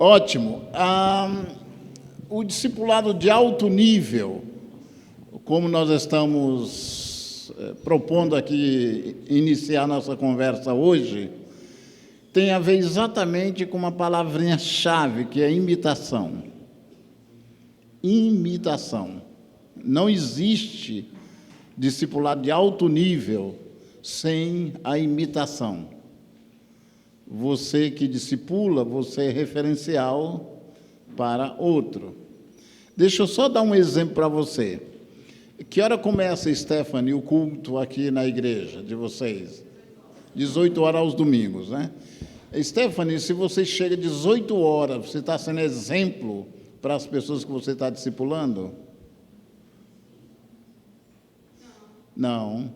Ótimo. O discipulado de alto nível, como nós estamos propondo aqui iniciar nossa conversa hoje, tem a ver exatamente com uma palavrinha-chave, que é imitação. Imitação. Não existe discipulado de alto nível sem a imitação. Você que discipula, você é referencial para outro. Deixa eu só dar um exemplo para você. Que hora começa, Stephanie, o culto aqui na igreja de vocês? 18 horas aos domingos, né? Stephanie, se você chega 18 horas, você está sendo exemplo para as pessoas que você está discipulando? Não.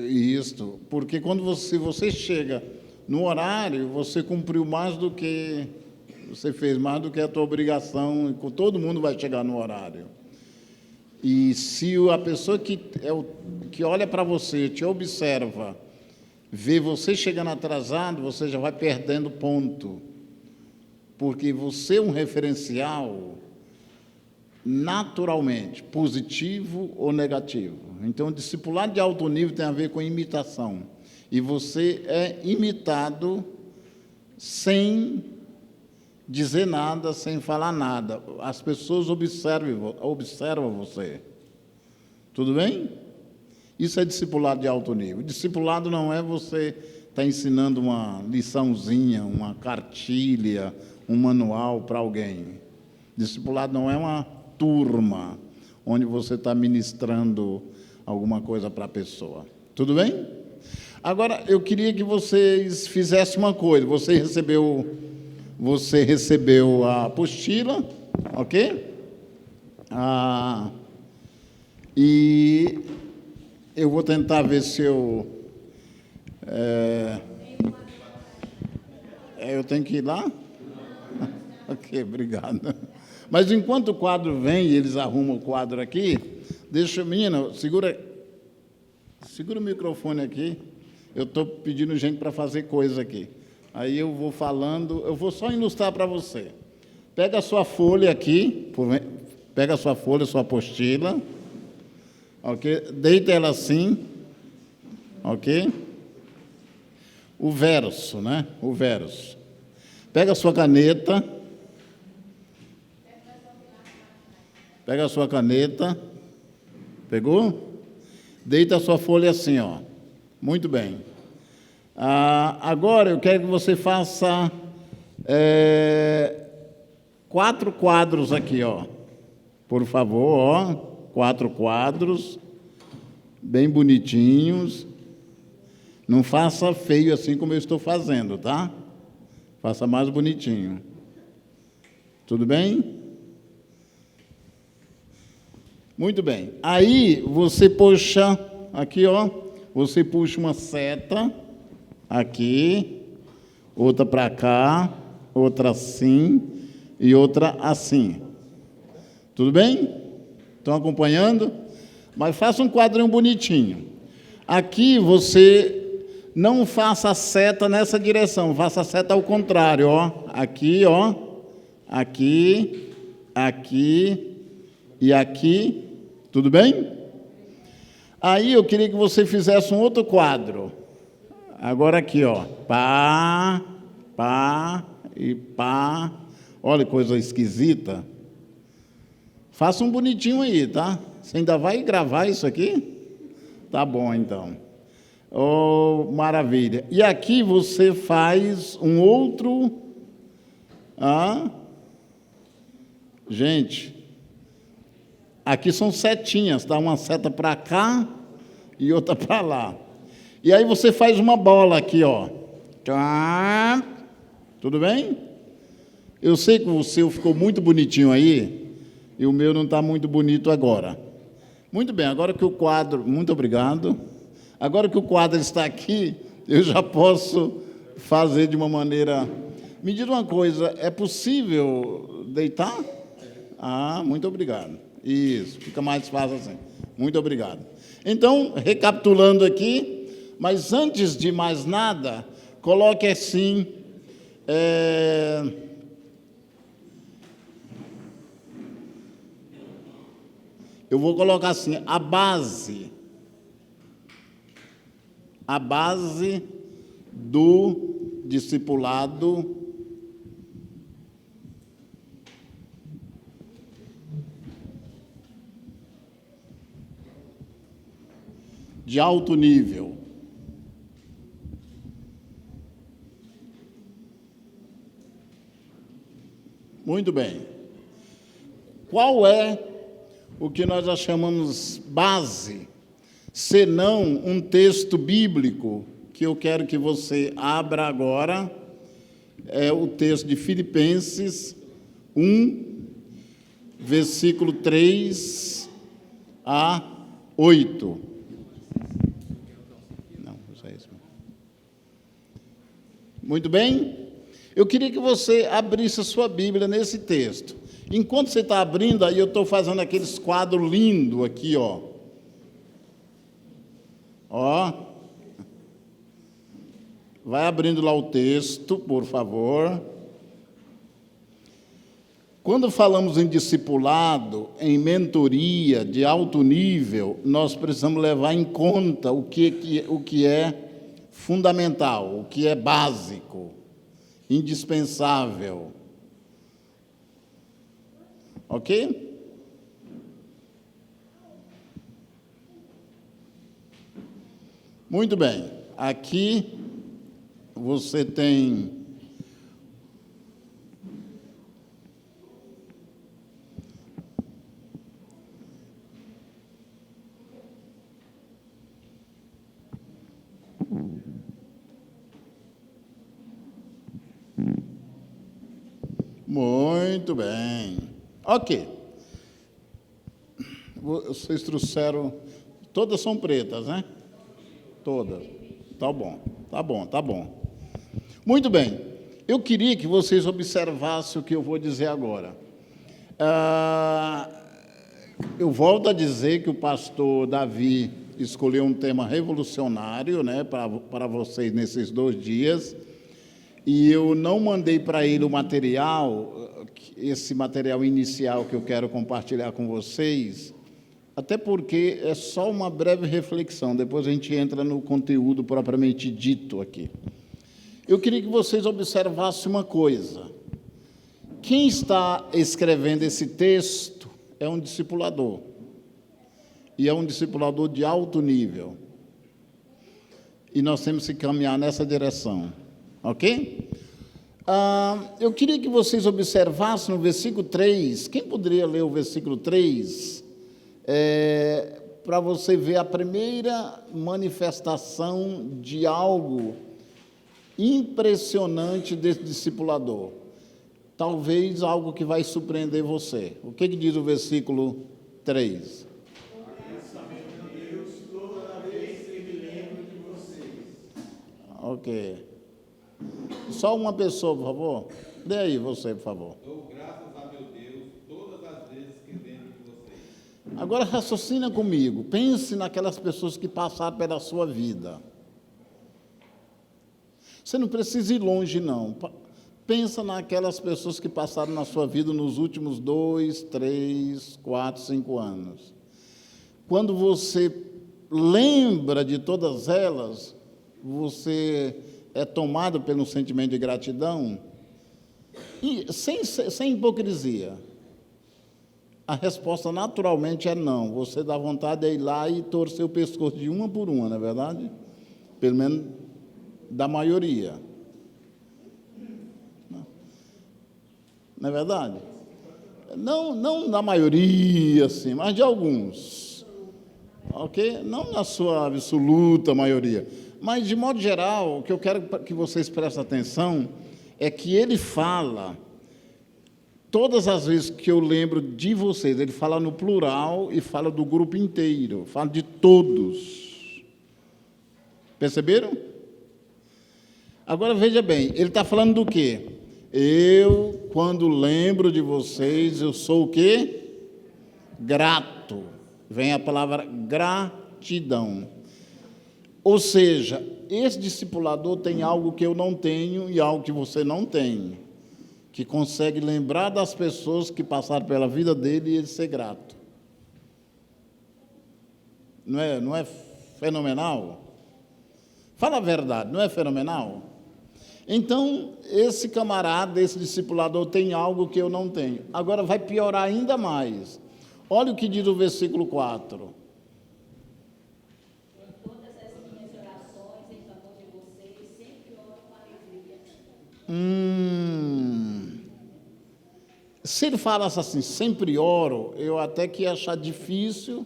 Isso, porque quando você chega no horário, você cumpriu mais do que... Você fez mais do que a tua obrigação, e todo mundo vai chegar no horário. E se a pessoa que olha para você, te observa, vê você chegando atrasado, você já vai perdendo ponto. Porque você é um referencial naturalmente, positivo ou negativo. Então, discipulado de alto nível tem a ver com imitação. E você é imitado sem dizer nada, sem falar nada. As pessoas observam você. Tudo bem? Isso é discipulado de alto nível. Discipulado não é você estar ensinando uma liçãozinha, uma cartilha, um manual para alguém. Discipulado não é uma turma onde você está ministrando alguma coisa para a pessoa. Tudo bem? Agora, eu queria que vocês fizessem uma coisa. Você recebeu a apostila, ok? E eu vou tentar ver se eu tenho que ir lá? Ok, obrigado. Mas enquanto o quadro vem e eles arrumam o quadro aqui, menina, segura o microfone aqui. Eu estou pedindo gente para fazer coisa aqui. Aí eu vou falando, eu vou só ilustrar para você. Pega a sua folha aqui, pega a sua folha, sua apostila, ok? Deita ela assim, ok? O verso, né? O verso. Pega a sua caneta. Pega a sua caneta. Pegou? Deita a sua folha assim, ó. Muito bem. Agora eu quero que você faça 4 quadros aqui, ó. Por favor, ó. 4 quadros, bem bonitinhos. Não faça feio assim como eu estou fazendo, tá? Faça mais bonitinho. Tudo bem? Muito bem. Aí você puxa aqui, ó. Você puxa uma seta aqui, outra para cá, outra assim e outra assim. Tudo bem? Estão acompanhando? Mas faça um quadrinho bonitinho. Aqui você não faça a seta nessa direção, faça a seta ao contrário, ó. Aqui, ó. Aqui, aqui e aqui. Tudo bem? Aí eu queria que você fizesse um outro quadro. Agora aqui, ó. Pá, pá e pá. Olha que coisa esquisita. Faça um bonitinho aí, tá? Você ainda vai gravar isso aqui? Tá bom, então. Oh, maravilha. E aqui você faz um outro... Gente, aqui são setinhas, tá? Uma seta para cá e outra para lá. E aí você faz uma bola aqui, ó. Tudo bem? Eu sei que o seu ficou muito bonitinho aí, e o meu não está muito bonito agora. Muito bem, agora que o quadro... Muito obrigado. Agora que o quadro está aqui, eu já posso fazer de uma maneira... Me diga uma coisa, é possível deitar? Muito obrigado. Isso, fica mais fácil assim. Muito obrigado. Então, recapitulando aqui, mas antes de mais nada, coloque assim, Eu vou colocar assim, a base do discipulado de alto nível. Muito bem. Qual é o que nós já chamamos base, senão um texto bíblico que eu quero que você abra agora? É o texto de Filipenses 1, versículo 3 a 8. Não, só isso. Muito bem? Eu queria que você abrisse a sua Bíblia nesse texto. Enquanto você está abrindo, aí eu estou fazendo aqueles quadros lindos aqui, ó. Ó. Vai abrindo lá o texto, por favor. Quando falamos em discipulado, em mentoria de alto nível, nós precisamos levar em conta o que é fundamental, o que é básico, indispensável. Ok? Muito bem. Aqui você tem muito bem. Ok. Vocês trouxeram... Todas são pretas, né? Todas. Tá bom, tá bom, tá bom. Muito bem. Eu queria que vocês observassem o que eu vou dizer agora. Eu volto a dizer que o pastor Davi escolheu um tema revolucionário, né, para vocês nesses 2 dias, e eu não mandei para ele o material, esse material inicial que eu quero compartilhar com vocês, até porque é só uma breve reflexão, depois a gente entra no conteúdo propriamente dito aqui. Eu queria que vocês observassem uma coisa. Quem está escrevendo esse texto é um discipulador, e é um discipulador de alto nível, e nós temos que caminhar nessa direção. Ok? Eu queria que vocês observassem no versículo 3. Quem poderia ler o versículo 3? Para você ver a primeira manifestação de algo impressionante desse discipulador. Talvez algo que vai surpreender você. O que diz o versículo 3? Ok. Só uma pessoa, por favor. Dê aí você, por favor. Dou graças a meu Deus todas as vezes que lembro de vocês. Agora raciocina comigo. Pense naquelas pessoas que passaram pela sua vida. Você não precisa ir longe, não. Pensa naquelas pessoas que passaram na sua vida nos últimos 2, 3, 4, 5 anos. Quando você lembra de todas elas, você é tomado pelo sentimento de gratidão, e sem hipocrisia. A resposta naturalmente é não. Você dá vontade de ir lá e torcer o pescoço de uma por uma, não é verdade? Pelo menos da maioria. Não é verdade? Não da maioria, assim, mas de alguns. Ok? Não na sua absoluta maioria. Mas, de modo geral, o que eu quero que vocês prestem atenção é que ele fala, todas as vezes que eu lembro de vocês, ele fala no plural e fala do grupo inteiro, fala de todos. Perceberam? Agora, veja bem, ele está falando do quê? Eu, quando lembro de vocês, eu sou o quê? Grato. Vem a palavra gratidão. Ou seja, esse discipulador tem algo que eu não tenho e algo que você não tem, que consegue lembrar das pessoas que passaram pela vida dele e ele ser grato. Não é fenomenal? Fala a verdade, não é fenomenal? Então, esse camarada, esse discipulador tem algo que eu não tenho. Agora vai piorar ainda mais. Olha o que diz o versículo 4. Se ele falasse assim, sempre oro, eu até que ia achar difícil,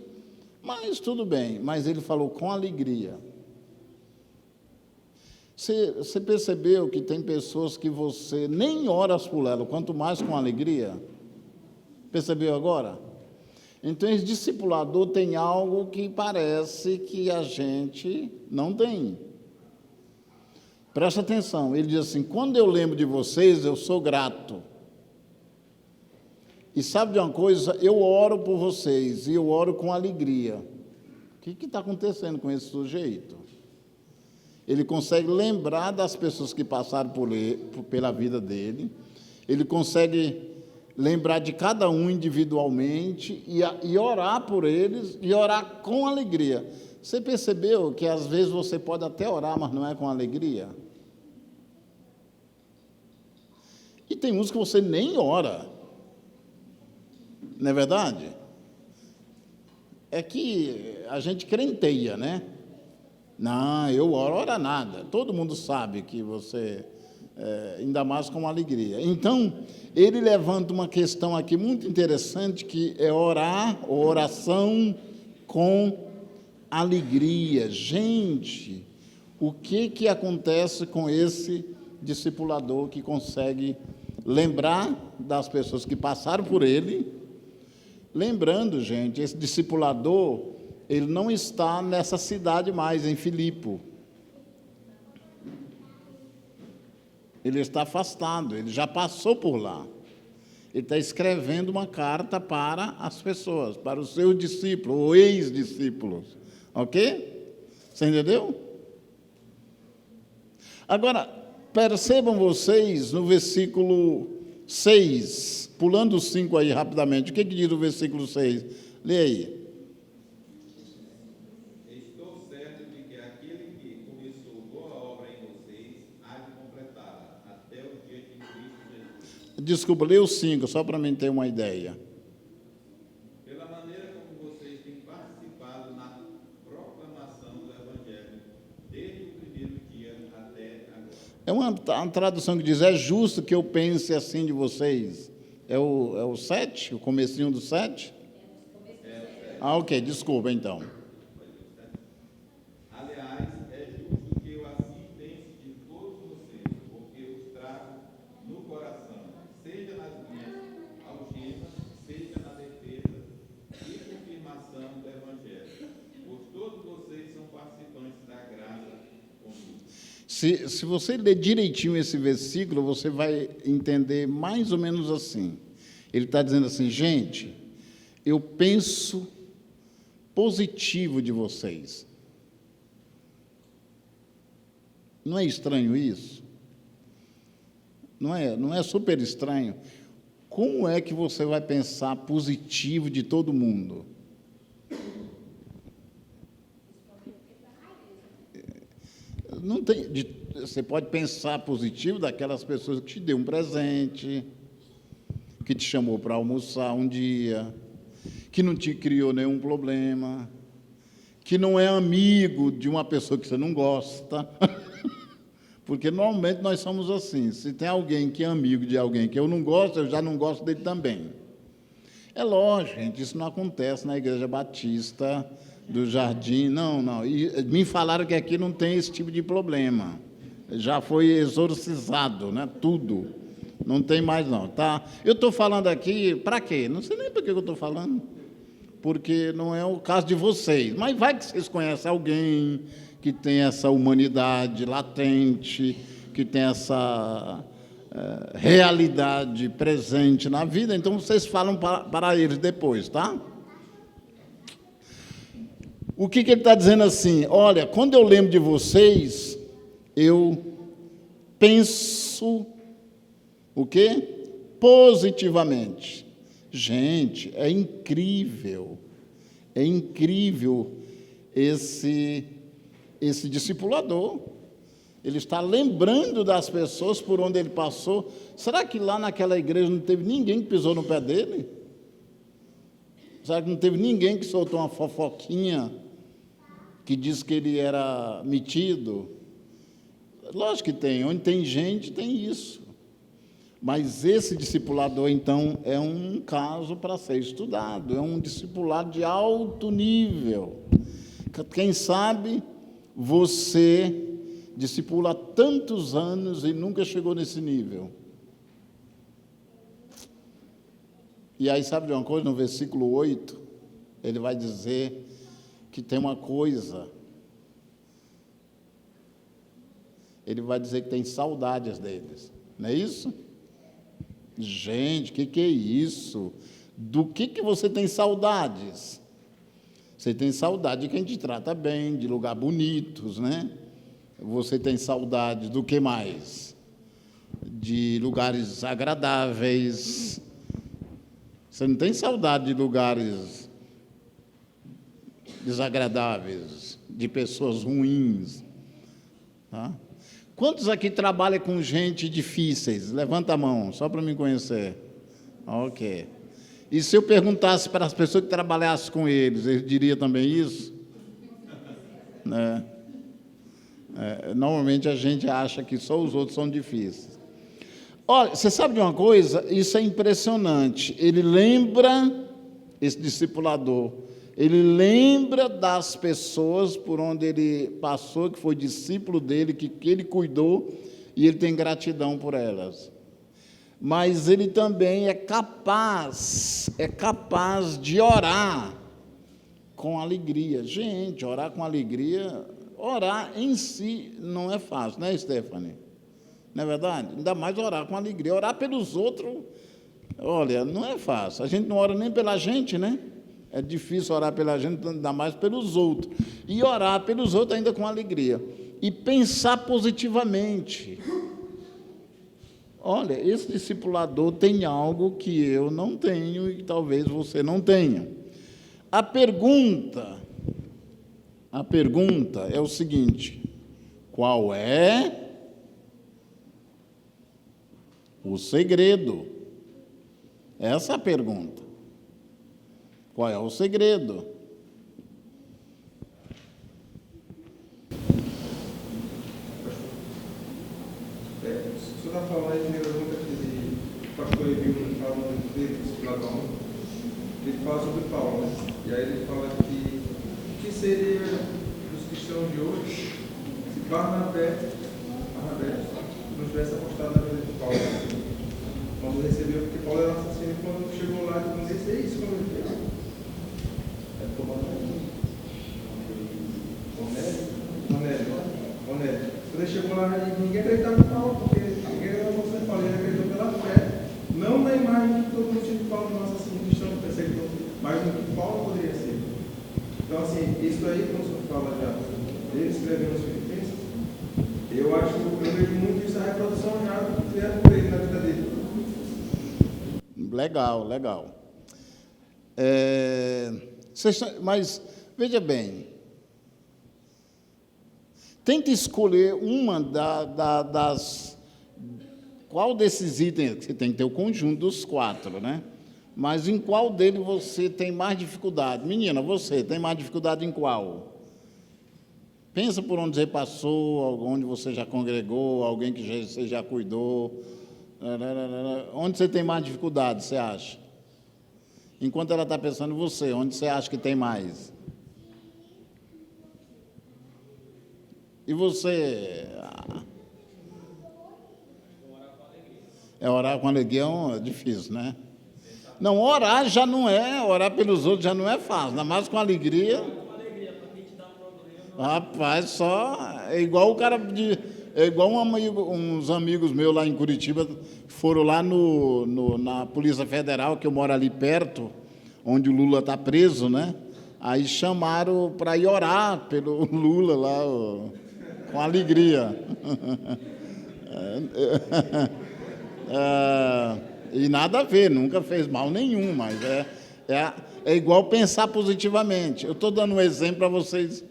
mas tudo bem. Mas ele falou com alegria. Você percebeu que tem pessoas que você nem ora por ela, quanto mais com alegria? Percebeu agora? Então, esse discipulador tem algo que parece que a gente não tem. Presta atenção, ele diz assim, quando eu lembro de vocês, eu sou grato. E sabe de uma coisa? Eu oro por vocês, e eu oro com alegria. O que está acontecendo com esse sujeito? Ele consegue lembrar das pessoas que passaram pela vida dele, ele consegue lembrar de cada um individualmente e orar por eles, e orar com alegria. Você percebeu que às vezes você pode até orar, mas não é com alegria? E tem uns que você nem ora, não é verdade? É que a gente crenteia, né? Não, eu oro nada. Todo mundo sabe que você, ainda mais com alegria. Então, ele levanta uma questão aqui muito interessante, que é orar, oração com alegria. Gente, o que acontece com esse discipulador que consegue lembrar das pessoas que passaram por ele? Lembrando, gente, esse discipulador, ele não está nessa cidade mais, em Filipe. Ele está afastado, ele já passou por lá. Ele está escrevendo uma carta para as pessoas, para os seus discípulos, ou ex-discípulos. Ok? Você entendeu? Agora, percebam vocês no versículo 6, pulando os 5 aí rapidamente, o que diz o versículo 6? Lê aí. Desculpa, lê o 5, só para mim ter uma ideia. Pela maneira como vocês têm participado na proclamação do Evangelho, desde o primeiro dia até agora. É uma tradução que diz, é justo que eu pense assim de vocês. É o 7, o comecinho do 7? Ah, ok, desculpa então. Aliás, é justo que eu assim pense de todos vocês, porque os trago no coração, seja nas minhas algemas, seja na defesa e confirmação do Evangelho, pois todos vocês são participantes da graça comigo. Se você ler direitinho esse versículo, você vai entender mais ou menos assim. Ele está dizendo assim, gente, eu penso positivo de vocês. Não é estranho isso? Não é super estranho? Como é que você vai pensar positivo de todo mundo? Não tem, você pode pensar positivo daquelas pessoas que te deu um presente, que te chamou para almoçar um dia, que não te criou nenhum problema, que não é amigo de uma pessoa que você não gosta. Porque normalmente nós somos assim, se tem alguém que é amigo de alguém que eu não gosto, eu já não gosto dele também. É lógico, gente, isso não acontece na Igreja Batista do Jardim, não. E me falaram que aqui não tem esse tipo de problema. Já foi exorcizado, né? Tudo. Não tem mais não, tá? Eu estou falando aqui, para quê? Não sei nem por que eu estou falando. Porque não é o caso de vocês. Mas vai que vocês conhecem alguém que tem essa humanidade latente, que tem essa realidade presente na vida, então vocês falam para eles depois, tá? O que ele está dizendo assim? Olha, quando eu lembro de vocês, eu penso o quê? Positivamente. Gente, é incrível esse discipulador. Ele está lembrando das pessoas por onde ele passou. Será que lá naquela igreja não teve ninguém que pisou no pé dele? Será que não teve ninguém que soltou uma fofoquinha, que disse que ele era metido? Lógico que tem. Onde tem gente, tem isso. Mas esse discipulador, então, é um caso para ser estudado. É um discipulado de alto nível. Quem sabe você discipula há tantos anos e nunca chegou nesse nível. E aí, sabe de uma coisa? No versículo 8, ele vai dizer que tem uma coisa. Ele vai dizer que tem saudades deles. Não é isso? Gente, o que é isso? Do que você tem saudades? Você tem saudade de quem te trata bem, de lugares bonitos, né? Você tem saudade do que mais? De lugares agradáveis. Você não tem saudade de lugares desagradáveis, de pessoas ruins. Tá? Quantos aqui trabalham com gente difíceis? Levanta a mão, só para me conhecer. Ok. E se eu perguntasse para as pessoas que trabalhassem com eles, eles diriam também isso? Né? Normalmente a gente acha que só os outros são difíceis. Olha, você sabe de uma coisa? Isso é impressionante. Ele lembra, esse discipulador, ele lembra das pessoas por onde ele passou, que foi discípulo dele, que ele cuidou, e ele tem gratidão por elas. Mas ele também é capaz de orar com alegria. Gente, orar com alegria... Orar em si não é fácil, né, Stephanie? Não é verdade? Ainda mais orar com alegria. Orar pelos outros, olha, não é fácil. A gente não ora nem pela gente, né? É difícil orar pela gente, ainda mais pelos outros. E orar pelos outros ainda com alegria. E pensar positivamente. Olha, esse discipulador tem algo que eu não tenho e que talvez você não tenha. A pergunta é o seguinte: qual é o segredo? Essa é a pergunta. Qual é o segredo? O senhor está falando aí, me lembra muito aquele pastor Emil, que fala muito dele, discipulador. Ele fala sobre Paulo, né? E aí ele fala que o que seria os cristãos de hoje se Barnabé não tivesse apostado na vida de Paulo? Quando recebeu, porque Paulo era assassino, quando chegou lá, ele não disse, é isso, quando ele fez. É tomando Onélio. Quando ele chegou lá, ninguém acreditava em Paulo, porque ninguém acreditava em Paulo, ele acreditou pela fé, não na imagem que todo mundo tinha de Paulo, no assassino cristão, perseguidor, mas no que Paulo poderia ser. Então, assim, isso aí, quando o senhor fala já, ele escreveu nos Filipenses, eu vejo muito isso, a reprodução já do que fizeram por ele na vida dele. Legal. Mas, veja bem, tenta escolher uma das... Qual desses itens? Você tem que ter o conjunto dos 4, né? Mas em qual deles você tem mais dificuldade? Menina, você tem mais dificuldade em qual? Pensa por onde você passou, onde você já congregou, alguém que você já cuidou. Onde você tem mais dificuldade, você acha? Enquanto ela está pensando em você, onde você acha que tem mais? E você? Orar com alegria é difícil, né? Não, orar já não é, orar pelos outros já não é fácil, ainda mais com alegria. Rapaz, é igual o cara é igual uns amigos meus lá em Curitiba foram lá na Polícia Federal, que eu moro ali perto, onde o Lula está preso, né? Aí chamaram para ir orar pelo Lula lá, com alegria. E nada a ver, nunca fez mal nenhum, mas É igual pensar positivamente. Eu estou dando um exemplo para vocês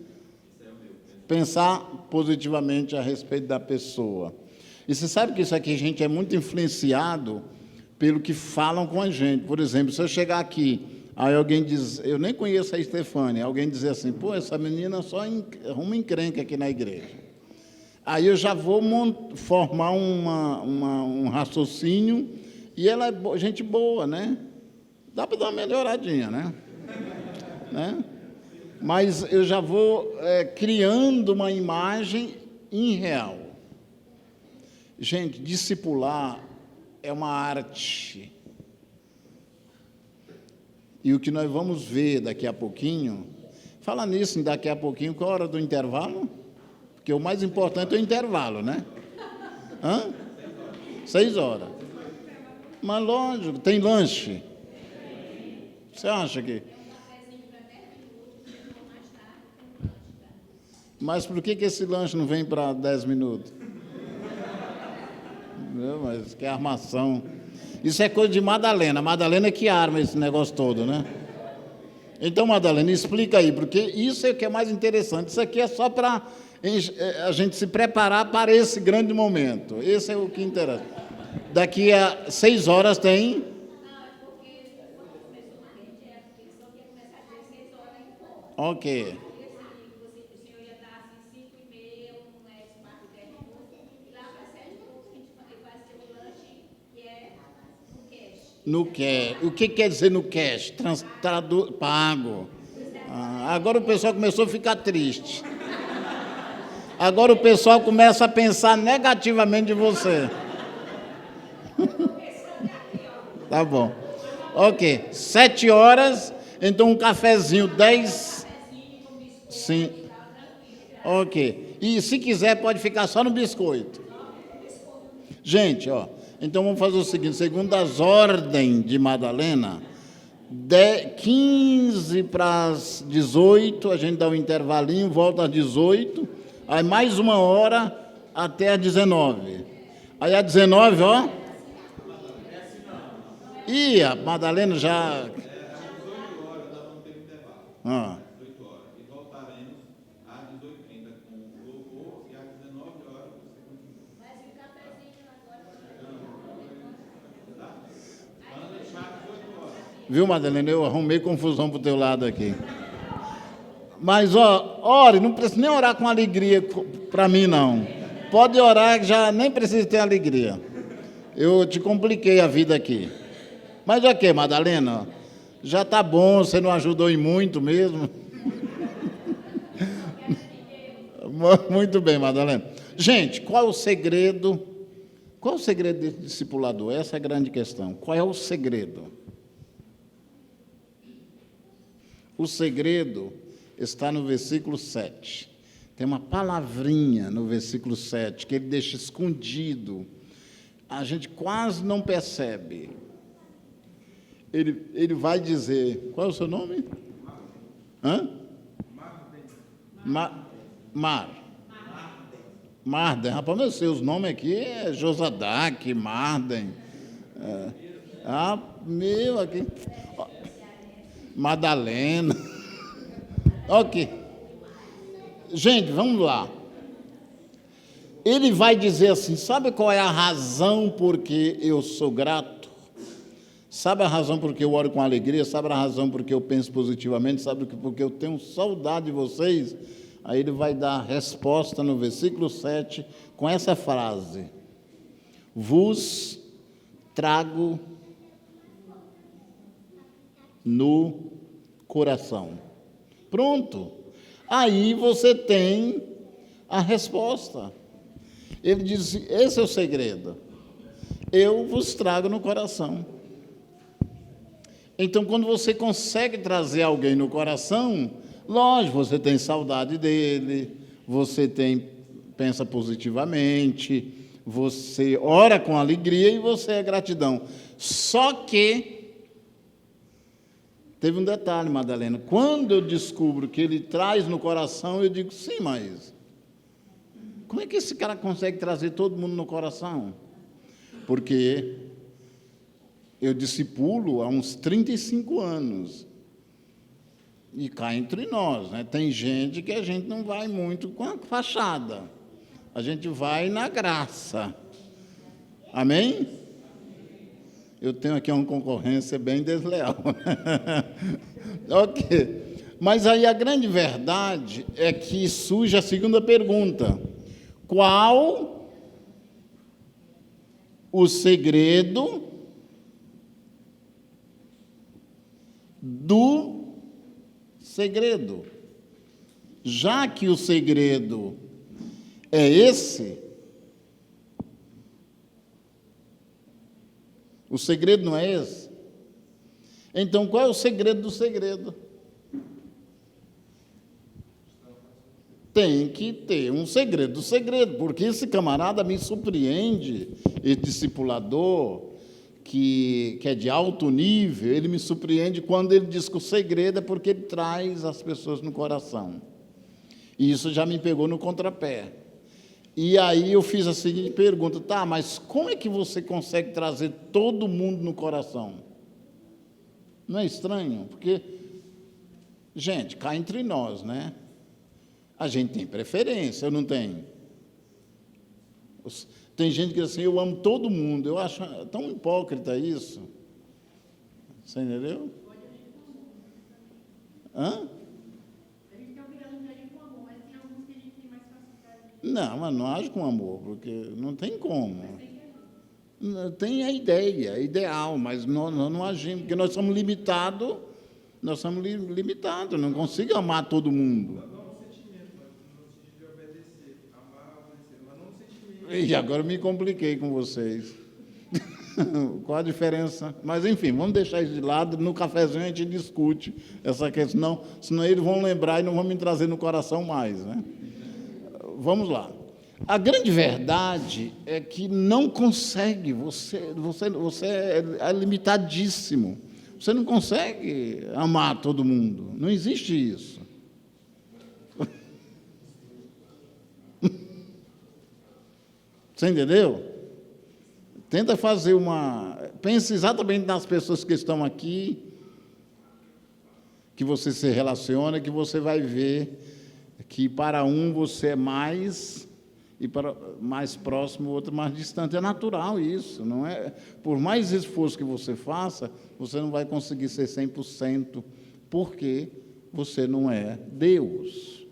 pensar positivamente a respeito da pessoa. E você sabe que isso aqui, a gente é muito influenciado pelo que falam com a gente. Por exemplo, se eu chegar aqui, aí alguém diz, eu nem conheço a Estefânia, alguém dizer assim, pô, essa menina só arruma encrenca aqui na igreja. Aí eu já vou formar um raciocínio, e ela é gente boa, né? Dá para dar uma melhoradinha, né? Mas eu já vou criando uma imagem irreal. Gente, discipular é uma arte. E o que nós vamos ver daqui a pouquinho, fala nisso, daqui a pouquinho, qual a hora do intervalo? Porque o mais importante é o intervalo, né? 6 horas. Mas lógico, tem lanche. Você acha que... Mas por que esse lanche não vem para 10 minutos? Não, mas que armação. Isso é coisa de Madalena. Madalena é que arma esse negócio todo, né? Então, Madalena, explica aí, porque isso é o que é mais interessante. Isso aqui é só para a gente se preparar para esse grande momento. Esse é o que interessa. Daqui a 6 horas tem... Ok. No cash. O que quer dizer no cash? Pago. Agora o pessoal começou a ficar triste. Agora o pessoal começa a pensar negativamente de você. Tá bom. Ok. 7 horas, então um cafezinho, 10. Sim. Ok. E se quiser, pode ficar só no biscoito. Gente, ó. Então vamos fazer o seguinte, segundo as ordens de Madalena, 15 para as 18, a gente dá um intervalinho, volta às 18, aí mais 1 hora até às 19. Aí às 19, ó. E a Madalena já... Às 18 horas nós vamos ter um intervalo. 18 horas. E voltaremos às 18h30 com o louvor e às 19 horas você continua. Mas e o cafezinho agora? Vamos deixar às 18 horas. Viu, Madalena? Eu arrumei confusão pro teu lado aqui. Mas, ó, ore, não precisa nem orar com alegria para mim, não. Pode orar, que já nem precisa ter alegria. Eu te compliquei a vida aqui. Mas ok, Madalena, já está bom, você não ajudou em muito mesmo. Muito bem, Madalena. Gente, qual é o segredo? Qual é o segredo desse discipulador? Essa é a grande questão. Qual é o segredo? O segredo está no versículo 7. Tem uma palavrinha no versículo 7 que ele deixa escondido. A gente quase não percebe. Ele vai dizer... Qual é o seu nome? Marden. Rapaz, meu, seus nomes aqui é Josadac, Marden. Meu, aqui... Madalena. Ok. Gente, vamos lá. Ele vai dizer assim, sabe qual é a razão por que eu sou grato? Sabe a razão por que eu oro com alegria? Sabe a razão por que eu penso positivamente? Sabe porque eu tenho saudade de vocês? Aí ele vai dar a resposta no versículo 7 com essa frase. Vos trago no coração. Pronto. Aí você tem a resposta. Ele diz, esse é o segredo. Eu vos trago no coração. Então, quando você consegue trazer alguém no coração, lógico, você tem saudade dele, você pensa positivamente, você ora com alegria e você é gratidão. Só que, teve um detalhe, Madalena, quando eu descubro que ele traz no coração, eu digo, sim, mas como é que esse cara consegue trazer todo mundo no coração? Porque Eu discipulo há uns 35 anos. E cá entre nós, né? Tem gente que a gente não vai muito com a fachada. A gente vai na graça. Amém? Eu tenho aqui uma concorrência bem desleal. Ok. Mas aí a grande verdade é que surge a segunda pergunta. Qual o segredo do segredo? Já que o segredo é esse, o segredo não é esse? Então, qual é o segredo do segredo? Tem que ter um segredo do segredo, porque esse camarada me surpreende, esse discipulador, que é de alto nível, ele me surpreende quando ele diz que o segredo é porque ele traz as pessoas no coração. E isso já me pegou no contrapé. E aí eu fiz a seguinte pergunta: tá, mas como é que você consegue trazer todo mundo no coração? Não é estranho? Porque, gente, cá entre nós, né? A gente tem preferência, eu não tenho? Tem gente que diz assim, eu amo todo mundo. Eu acho tão hipócrita isso. Você entendeu? Hã? Não, mas não age com amor, porque não tem como. Tem a ideia, ideal, mas nós não agimos, porque nós somos limitados, não consigo amar todo mundo. E agora eu me compliquei com vocês. Qual a diferença? Mas, enfim, vamos deixar isso de lado. No cafezinho a gente discute essa questão, senão eles vão lembrar e não vão me trazer no coração mais, né? Vamos lá. A grande verdade é que não consegue, você é limitadíssimo. Você não consegue amar todo mundo. Não existe isso. Você entendeu? Tenta fazer pense exatamente nas pessoas que estão aqui, que você se relaciona, que você vai ver que para um você é mais, e para mais próximo, o outro mais distante. É natural isso, não é? Por mais esforço que você faça, você não vai conseguir ser 100%, porque você não é Deus.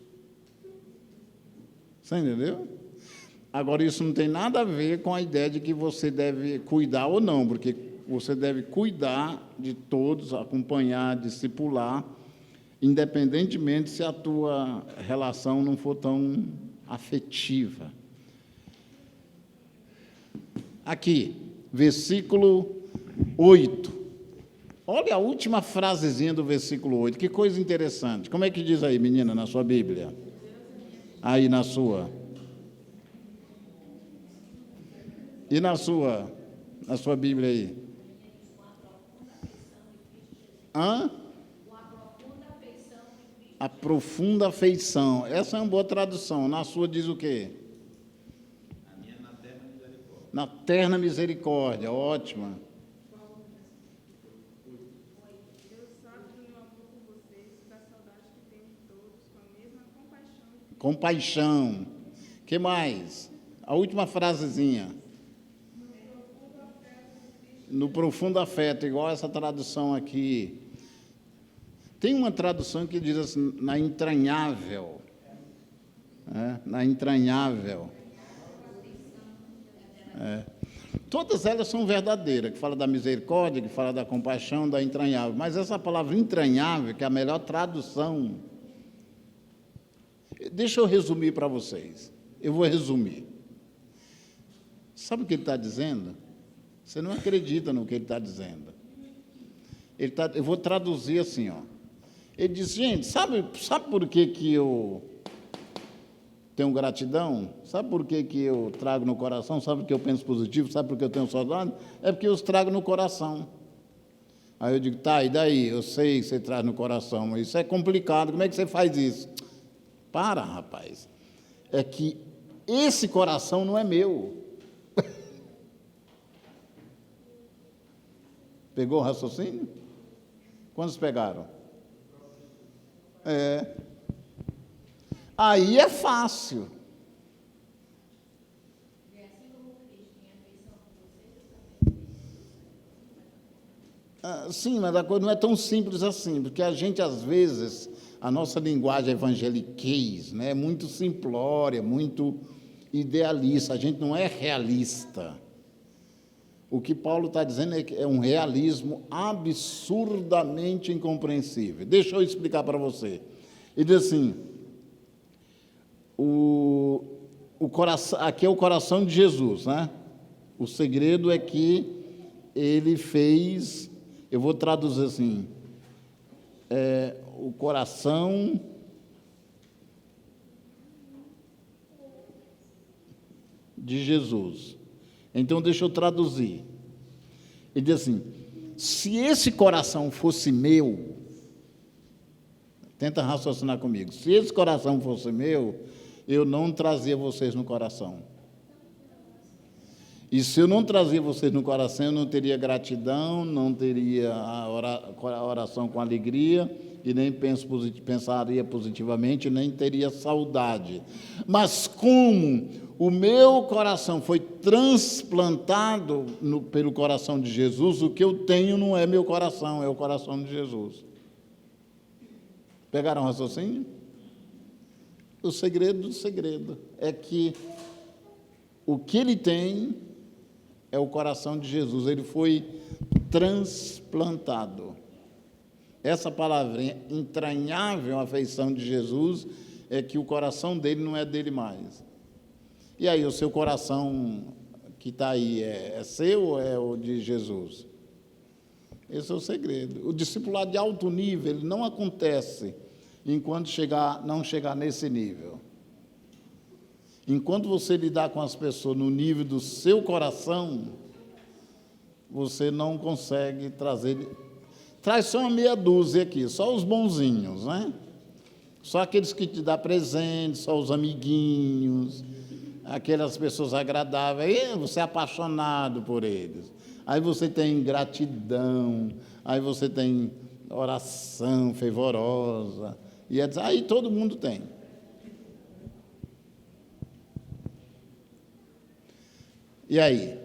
Você entendeu? Agora, isso não tem nada a ver com a ideia de que você deve cuidar ou não, porque você deve cuidar de todos, acompanhar, discipular, independentemente se a tua relação não for tão afetiva. Aqui, versículo 8. Olha a última frasezinha do versículo 8, que coisa interessante. Como é que diz aí, menina, na sua Bíblia? Aí na sua. E na sua Bíblia aí? Hã? A profunda afeição. Essa é uma boa tradução. Na sua diz o quê? A minha na terna misericórdia. Na terna misericórdia. Ótima. Deus sabe do meu amor por vocês, da saudade que tenho de todos, com a mesma compaixão. Compaixão. Que mais? A última frasezinha. No profundo afeto, igual essa tradução aqui. Tem uma tradução que diz assim, na entranhável. Na entranhável. Todas elas são verdadeiras, que fala da misericórdia, que fala da compaixão, da entranhável. Mas essa palavra entranhável, que é a melhor tradução. Deixa eu resumir para vocês. Eu vou resumir. Sabe o que ele está dizendo? Você não acredita no que ele está dizendo. Eu vou traduzir assim, ó. Ele diz, gente, sabe por que eu tenho gratidão? Sabe por que eu trago no coração? Sabe por que eu penso positivo? Sabe por que eu tenho saudade? É porque eu os trago no coração. Aí eu digo, tá, e daí? Eu sei que você traz no coração, mas isso é complicado. Como é que você faz isso? Para, rapaz. É que esse coração não é meu. Pegou o raciocínio? Quantos pegaram? Aí é fácil. Sim, mas a coisa não é tão simples assim, porque a gente, às vezes, a nossa linguagem evangeliquez, né, é muito simplória, muito idealista, a gente não é realista. O que Paulo está dizendo é que é um realismo absurdamente incompreensível. Deixa eu explicar para você. Ele diz assim, o coração, aqui é o coração de Jesus, né? O segredo é que ele fez, eu vou traduzir assim, o coração de Jesus. Então, deixa eu traduzir. Ele diz assim, se esse coração fosse meu, tenta raciocinar comigo, se esse coração fosse meu, eu não trazia vocês no coração. E se eu não trazia vocês no coração, eu não teria gratidão, não teria a oração com alegria, e nem pensaria positivamente, nem teria saudade. Mas como o meu coração foi transplantado pelo coração de Jesus, o que eu tenho não é meu coração, é o coração de Jesus. Pegaram o raciocínio? O segredo do segredo é que o que ele tem é o coração de Jesus, ele foi transplantado. Essa palavrinha, entranhável afeição de Jesus, é que o coração dele não é dele mais. E aí, o seu coração que está aí é seu ou é o de Jesus? Esse é o segredo. O discipulado de alto nível ele não acontece enquanto não chegar nesse nível. Enquanto você lidar com as pessoas no nível do seu coração, você não consegue trazer... Traz só uma meia dúzia aqui, só os bonzinhos, né? Só aqueles que te dão presente, só os amiguinhos, aquelas pessoas agradáveis, aí você é apaixonado por eles. Aí você tem gratidão, aí você tem oração fervorosa, e aí todo mundo tem. E aí?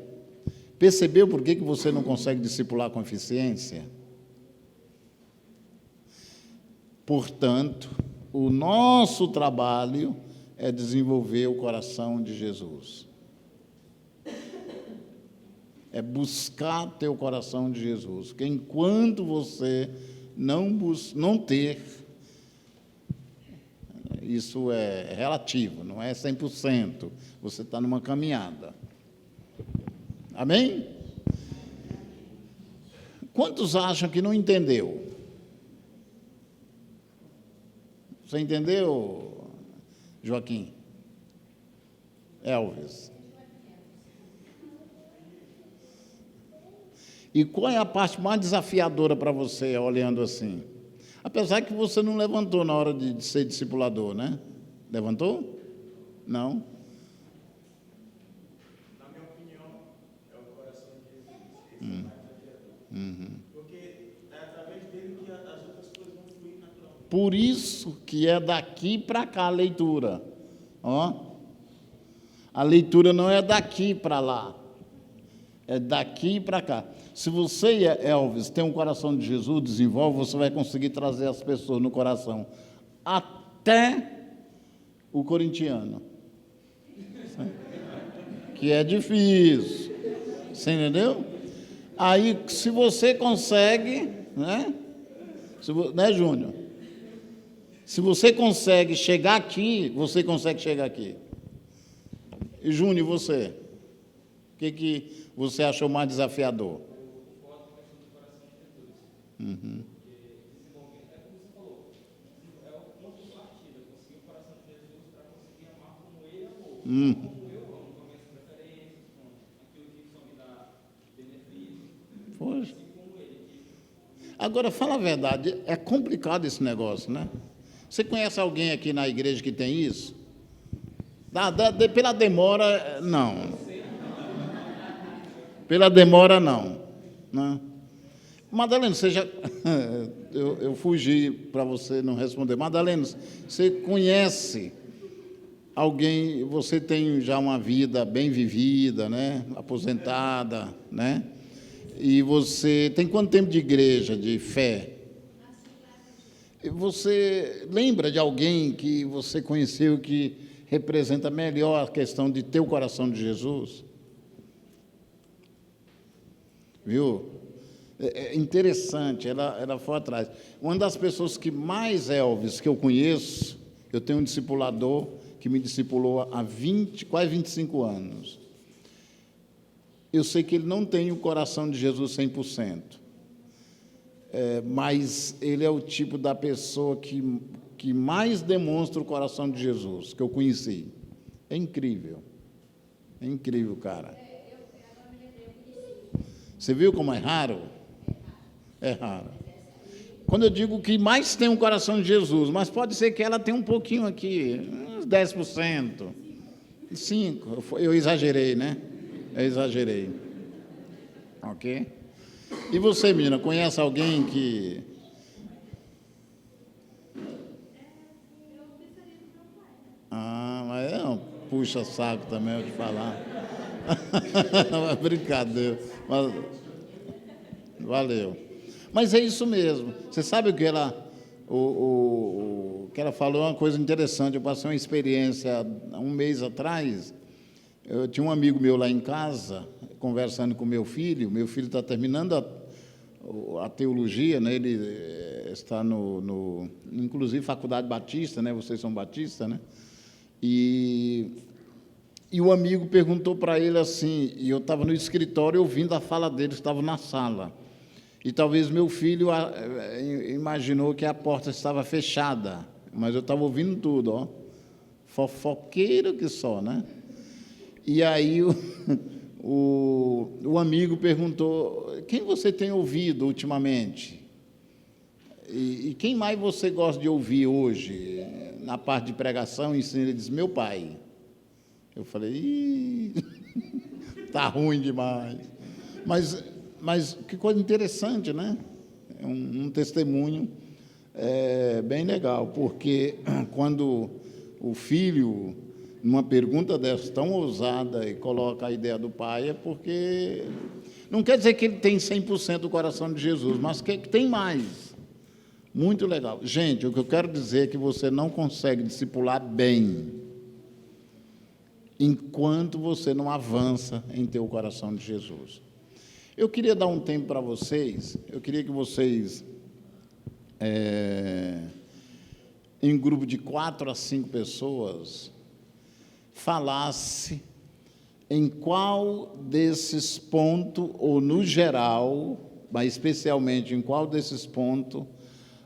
Percebeu por que você não consegue discipular com eficiência? Portanto, o nosso trabalho é desenvolver o coração de Jesus. É buscar ter o coração de Jesus. Porque enquanto você não ter, isso é relativo, não é 100%. Você está numa caminhada. Amém? Quantos acham que não entendeu? Você entendeu, Joaquim? Elvis? E qual é a parte mais desafiadora para você, olhando assim? Apesar que você não levantou na hora de ser discipulador, né? Levantou? Não? Na minha opinião, é o coração de Jesus. Porque é através dele que as outras coisas vão fluir naturalmente. Por isso que é daqui para cá a leitura. Ó. A leitura não é daqui para lá. É daqui para cá. Se você, Elvis, tem um coração de Jesus, desenvolve, você vai conseguir trazer as pessoas no coração. Até o corintiano. Que é difícil. Você entendeu? Aí, se você consegue, né, Júnior? Se você consegue chegar aqui, você consegue chegar aqui. E, Júnior, você? O que você achou mais desafiador? Uhum. Poxa. Agora, fala a verdade, é complicado esse negócio, né? Você conhece alguém aqui na igreja que tem isso? Pela demora, não. Pela demora, não. Né? Madalena, você já... eu fugi para você não responder. Madalena, você conhece alguém, você tem já uma vida bem vivida, né? Aposentada, né? E você tem quanto tempo de igreja, de fé? Você lembra de alguém que você conheceu que representa melhor a questão de ter o coração de Jesus? Viu? É interessante, ela foi atrás. Uma das pessoas que mais, Elvis, que eu conheço, eu tenho um discipulador que me discipulou há quase 25 anos. Eu sei que ele não tem o coração de Jesus 100%, mas ele é o tipo da pessoa que mais demonstra o coração de Jesus, que eu conheci. É incrível, cara. Você viu como é raro? É raro. Quando eu digo que mais tem um coração de Jesus, mas pode ser que ela tenha um pouquinho aqui, uns 10%, 5%, eu exagerei, né? Eu exagerei. Ok? E você, menina, conhece alguém que... Mas é um puxa-saco também, eu te falar. Brincadeira. Mas, valeu. Mas é isso mesmo. Você sabe o que que ela falou, uma coisa interessante. Eu passei uma experiência há um mês atrás. Eu tinha um amigo meu lá em casa, conversando com meu filho. Meu filho está terminando a teologia, né? Ele está inclusive, Faculdade Batista, né? Vocês são batistas, né? E o amigo perguntou para ele assim, e eu estava no escritório ouvindo a fala dele, estava na sala. E talvez meu filho imaginou que a porta estava fechada, mas eu estava ouvindo tudo, ó. Fofoqueiro que só, né? E aí o amigo perguntou, quem você tem ouvido ultimamente? E quem mais você gosta de ouvir hoje, na parte de pregação, ensino? Ele diz, meu pai. Eu falei, tá ruim demais. Mas que coisa interessante, né? É um testemunho bem legal, porque quando o filho, numa pergunta dessa tão ousada, e coloca a ideia do pai, é porque não quer dizer que ele tem 100% do coração de Jesus, mas que tem mais. Muito legal. Gente, o que eu quero dizer é que você não consegue discipular bem enquanto você não avança em ter o coração de Jesus. Eu queria dar um tempo para vocês, eu queria que vocês, em grupo de 4 a 5 pessoas, falasse em qual desses pontos, ou no geral, mas especialmente em qual desses pontos,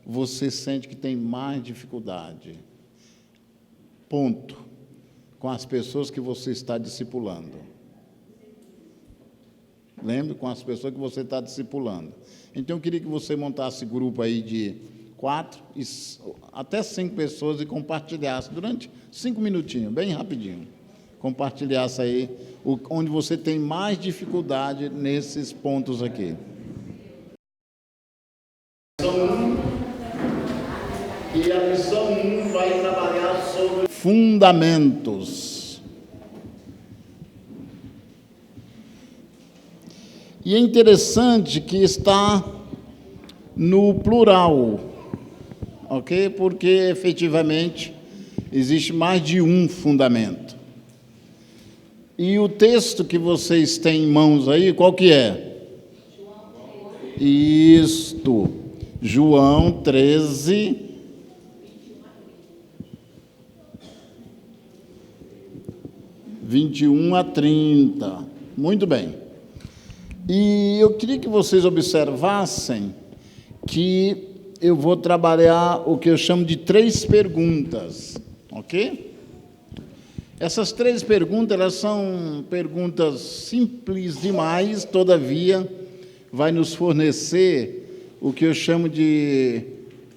você sente que tem mais dificuldade. Ponto. Com as pessoas que você está discipulando. Lembre, com as pessoas que você está discipulando. Então, eu queria que você montasse grupo aí de 4 até 5 pessoas e compartilhasse durante 5 minutinhos, bem rapidinho. Compartilhasse aí onde você tem mais dificuldade nesses pontos aqui. E a lição 1 vai trabalhar sobre fundamentos. E é interessante que está no plural, ok? Porque, efetivamente, existe mais de um fundamento. E o texto que vocês têm em mãos aí, qual que é? Isto, João 13, 21 a 30. Muito bem. E eu queria que vocês observassem que eu vou trabalhar o que eu chamo de 3 perguntas, ok? Essas 3 perguntas, elas são perguntas simples demais, todavia, vai nos fornecer o que eu chamo de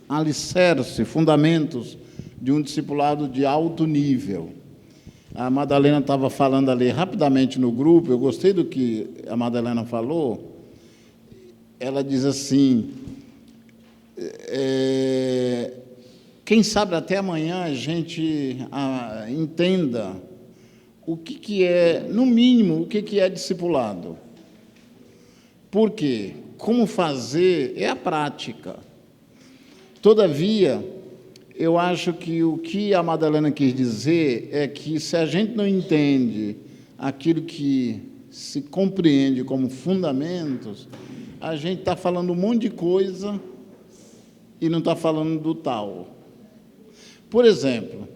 alicerce, fundamentos de um discipulado de alto nível. A Madalena estava falando ali rapidamente no grupo, eu gostei do que a Madalena falou, ela diz assim, quem sabe até amanhã a gente entenda o que é, no mínimo, o que é discipulado. Por quê? Como fazer é a prática. Todavia, eu acho que o que a Madalena quis dizer é que se a gente não entende aquilo que se compreende como fundamentos, a gente está falando um monte de coisa e não está falando do tal. Por exemplo,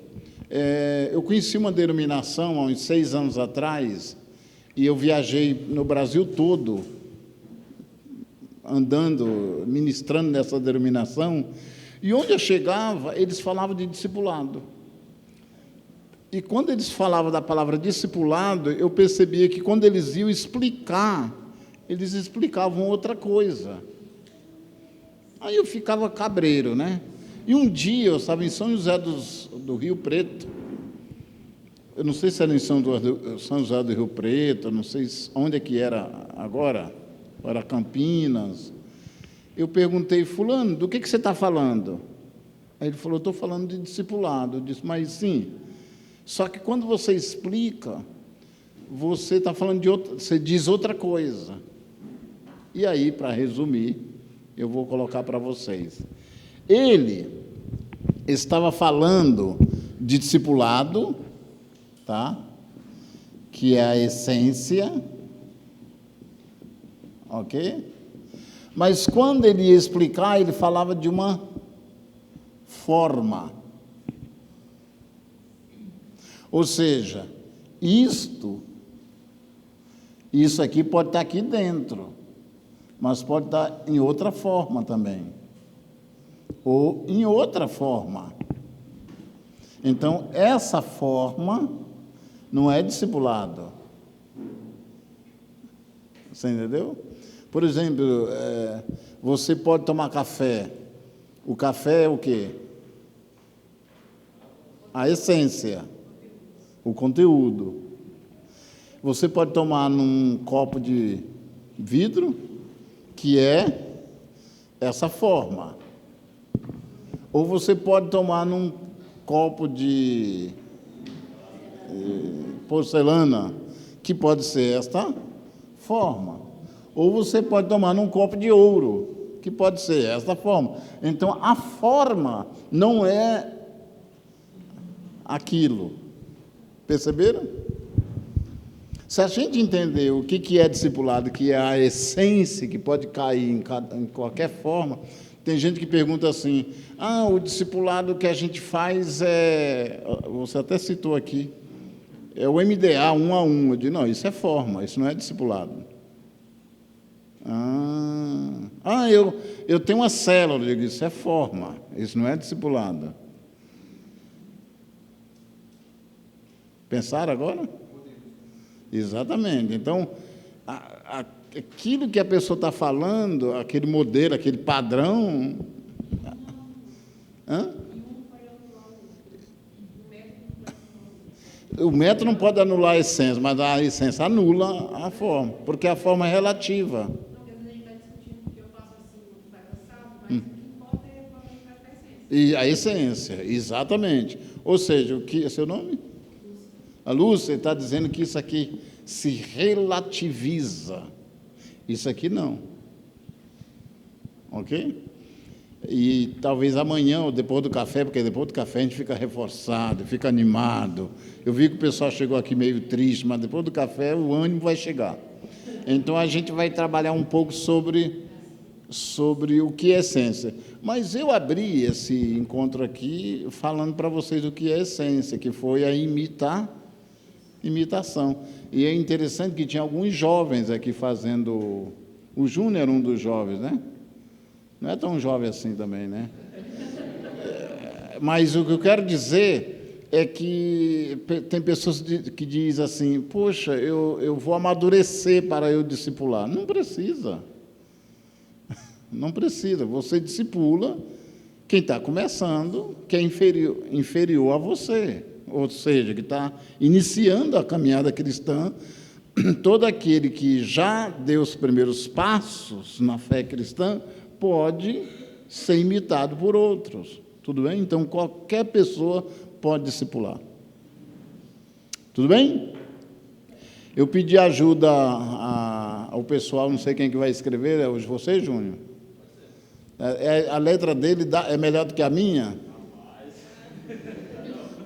eu conheci uma denominação há uns 6 anos atrás, e eu viajei no Brasil todo, andando, ministrando nessa denominação, e onde eu chegava, eles falavam de discipulado. E quando eles falavam da palavra discipulado, eu percebia que quando eles iam explicar, eles explicavam outra coisa. Aí eu ficava cabreiro, né? E um dia eu estava em São José do Rio Preto, eu não sei se era em São José do Rio Preto, eu não sei onde é que era agora, era Campinas. Eu perguntei, fulano, do que você está falando? Aí ele falou, estou falando de discipulado. Eu disse, mas sim, só que quando você explica, você está falando de outra, você diz outra coisa. E aí, para resumir, eu vou colocar para vocês. Ele estava falando de discipulado, tá? Que é a essência, ok? Mas quando ele ia explicar, ele falava de uma forma. Ou seja, isso aqui pode estar aqui dentro, mas pode estar em outra forma também. Ou em outra forma. Então, essa forma não é discipulado. Você entendeu? Por exemplo, você pode tomar café. O café é o quê? A essência, o conteúdo. Você pode tomar num copo de vidro, que é essa forma. Ou você pode tomar num copo de porcelana, que pode ser esta forma. Ou você pode tomar num copo de ouro, que pode ser esta forma. Então, a forma não é aquilo. Perceberam? Se a gente entender o que é discipulado, que é a essência, que pode cair em qualquer forma, tem gente que pergunta assim, o discipulado que a gente faz você até citou aqui, é o MDA 1 a 1. Eu digo, não, isso é forma, isso não é discipulado. Eu tenho uma célula, eu digo, isso é forma, isso não é discipulado. Pensaram agora? Exatamente. Então, aquilo que a pessoa está falando, aquele modelo, aquele padrão... O método não pode anular a essência, mas a essência anula a forma, porque a forma é relativa. E a essência, exatamente. Ou seja, o que é seu nome? A Lúcia está dizendo que isso aqui se relativiza. Isso aqui não. Ok? E talvez amanhã, ou depois do café, porque depois do café a gente fica reforçado, fica animado. Eu vi que o pessoal chegou aqui meio triste, mas depois do café o ânimo vai chegar. Então a gente vai trabalhar um pouco sobre o que é essência. Mas eu abri esse encontro aqui falando para vocês o que é essência, que foi a imitação. E é interessante que tinha alguns jovens aqui fazendo... O Júnior era um dos jovens, né? Não é tão jovem assim também, né? Mas o que eu quero dizer é que tem pessoas que dizem assim, poxa, eu vou amadurecer para eu discipular. Não precisa. Não precisa. Você discipula quem está começando, que é inferior a você. Ou seja, que está iniciando a caminhada cristã, todo aquele que já deu os primeiros passos na fé cristã pode ser imitado por outros. Tudo bem? Então, qualquer pessoa pode discipular. Tudo bem? Eu pedi ajuda ao pessoal, não sei quem que vai escrever, é hoje você, Júnior? A letra dele é melhor do que a minha?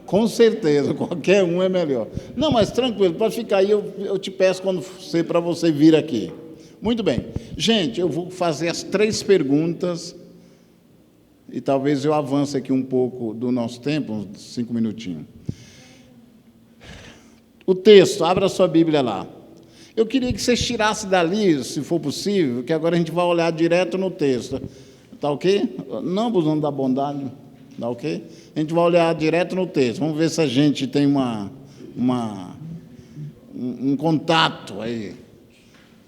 Com certeza, qualquer um é melhor. Não, mas tranquilo, pode ficar aí, eu te peço para você vir aqui. Muito bem. Gente, eu vou fazer as 3 perguntas e talvez eu avance aqui um pouco do nosso tempo, uns 5 minutinhos. O texto, abra a sua Bíblia lá. Eu queria que vocês tirassem dali, se for possível, que agora a gente vai olhar direto no texto. Tá ok? Não abusando da bondade. Tá ok? A gente vai olhar direto no texto. Vamos ver se a gente tem um contato aí,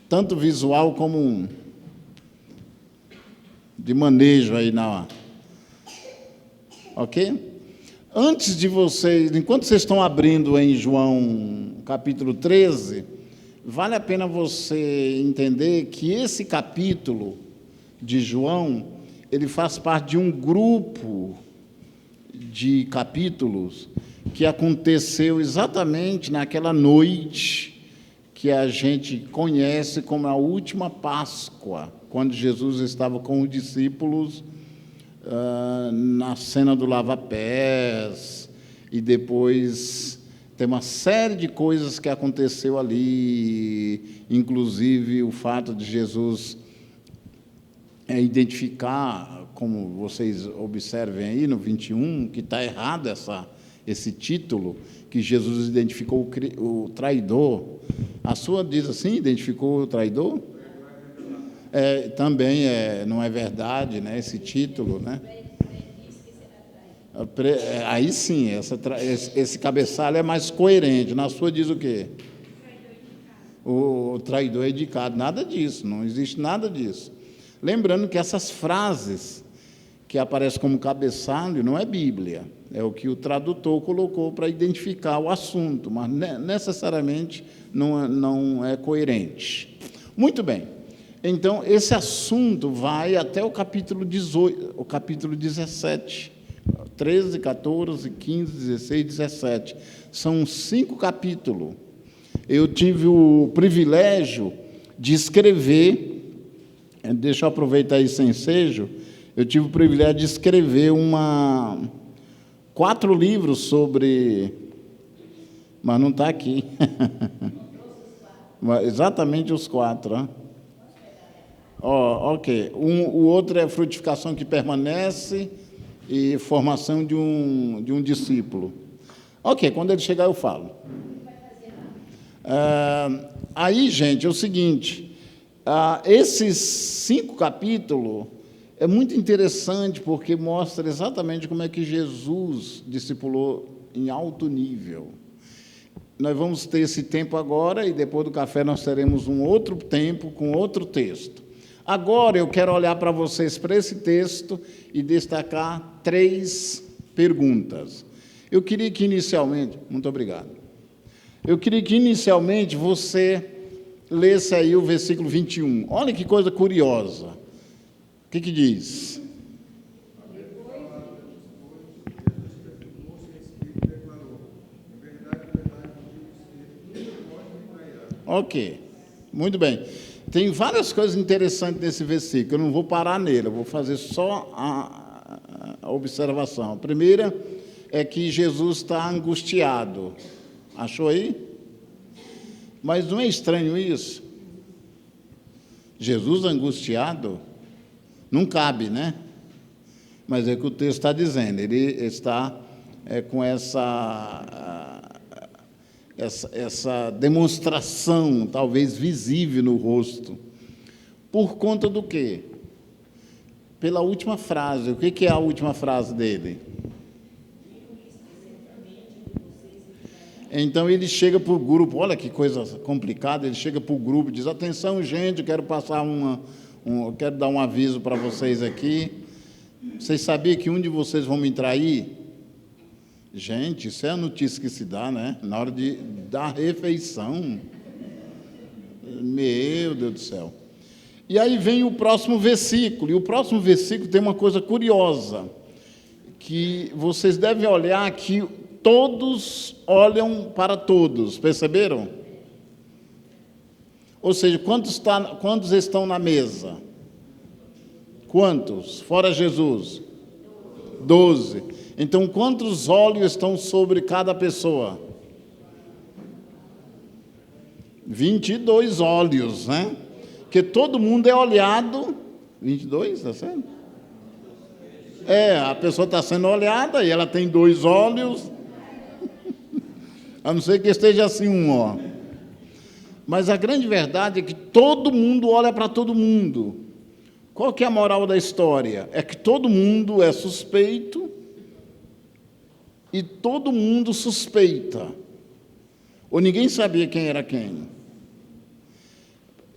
tanto visual como de manejo aí na... Ok? Antes de vocês, enquanto vocês estão abrindo em João capítulo 13, vale a pena você entender que esse capítulo de João, ele faz parte de um grupo de capítulos que aconteceu exatamente naquela noite que a gente conhece como a última Páscoa, quando Jesus estava com os discípulos na cena do lava-pés, e depois tem uma série de coisas que aconteceu ali, inclusive o fato de Jesus identificar, como vocês observem aí no 21, que está errado esse título, que Jesus identificou o traidor. A sua diz assim, identificou o traidor? Também não é verdade, né, esse título, né? Aí sim, esse cabeçalho é mais coerente. Na sua diz o quê? O traidor é indicado. Nada disso, não existe nada disso. Lembrando que essas frases que aparecem como cabeçalho não é Bíblia, é o que o tradutor colocou para identificar o assunto, mas necessariamente não é coerente. Muito bem. Então, esse assunto vai até o capítulo 18, o capítulo 17, 13, 14, 15, 16, 17. São 5 capítulos. Eu tive o privilégio de escrever, deixa eu aproveitar esse ensejo, eu tive o privilégio de escrever 4 livros sobre... Mas não está aqui. Exatamente os 4, né? Ok. O outro é frutificação que permanece e formação de um discípulo. Ok, quando ele chegar eu falo. Aí, gente, é o seguinte, esses 5 capítulos é muito interessante porque mostra exatamente como é que Jesus discipulou em alto nível. Nós vamos ter esse tempo agora e depois do café nós teremos um outro tempo com outro texto. Agora eu quero olhar para vocês, para esse texto, e destacar 3 perguntas. Eu queria que inicialmente... Muito obrigado. Eu queria que inicialmente você lesse aí o versículo 21. Olha que coisa curiosa. O que diz? Ok, muito bem. Tem várias coisas interessantes nesse versículo, eu não vou parar nele, eu vou fazer só a observação. A primeira é que Jesus está angustiado. Achou aí? Mas não é estranho isso? Jesus angustiado? Não cabe, né? Mas é o que o texto está dizendo, ele está com essa demonstração, talvez visível no rosto. Por conta do quê? Pela última frase. O que é a última frase dele? Então ele chega para o grupo, olha que coisa complicada, ele chega para o grupo e diz, atenção, gente, eu quero passar quero dar um aviso para vocês aqui. Vocês sabiam que um de vocês vão me trair? Gente, isso é a notícia que se dá, né? Na hora da refeição. Meu Deus do céu. E aí vem o próximo versículo, e o próximo versículo tem uma coisa curiosa, que vocês devem olhar que todos olham para todos, perceberam? Ou seja, quantos estão na mesa? Quantos? Fora Jesus? 12. Então, quantos olhos estão sobre cada pessoa? 22 olhos, né? Porque todo mundo é olhado. 22, está certo? A pessoa está sendo olhada e ela tem 2 olhos. A não ser que esteja assim ó. Mas a grande verdade é que todo mundo olha para todo mundo. Qual que é a moral da história? É que todo mundo é suspeito e todo mundo suspeita. Ou ninguém sabia quem era quem.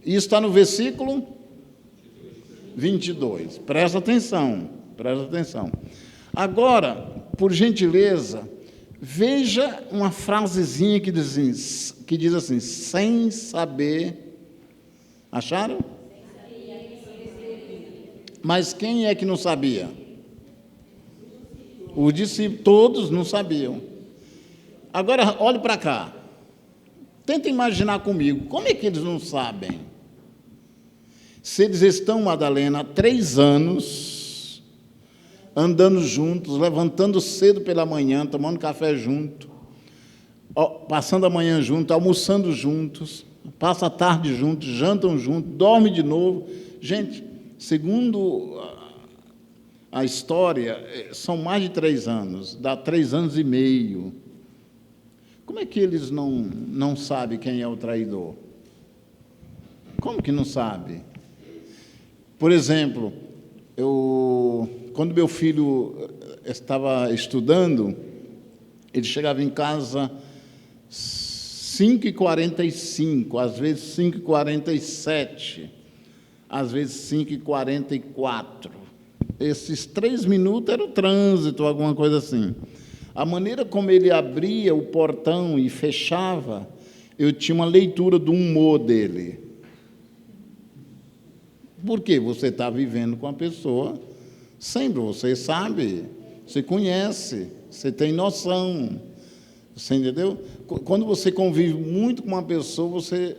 Isso está no versículo 22. Presta atenção, presta atenção. Agora, por gentileza, veja uma frasezinha que diz assim, sem saber. Acharam? Mas quem é que não sabia? Os discípulos, todos não sabiam. Agora, olhe para cá. Tenta imaginar comigo, como é que eles não sabem? Se eles estão, Madalena, há 3 anos, andando juntos, levantando cedo pela manhã, tomando café junto, passando a manhã junto, almoçando juntos, passa a tarde juntos, jantam juntos, dormem de novo. Gente, segundo a história, são mais de 3 anos, dá 3 anos e meio. Como é que eles não sabem quem é o traidor? Como que não sabe? Por exemplo, quando meu filho estava estudando, ele chegava em casa 5h45, às vezes 5h47, às vezes 5h44. Esses 3 minutos era o trânsito, alguma coisa assim. A maneira como ele abria o portão e fechava, eu tinha uma leitura do humor dele. Porque você está vivendo com a pessoa, sempre você sabe, você conhece, você tem noção. Você entendeu? Quando você convive muito com uma pessoa, você,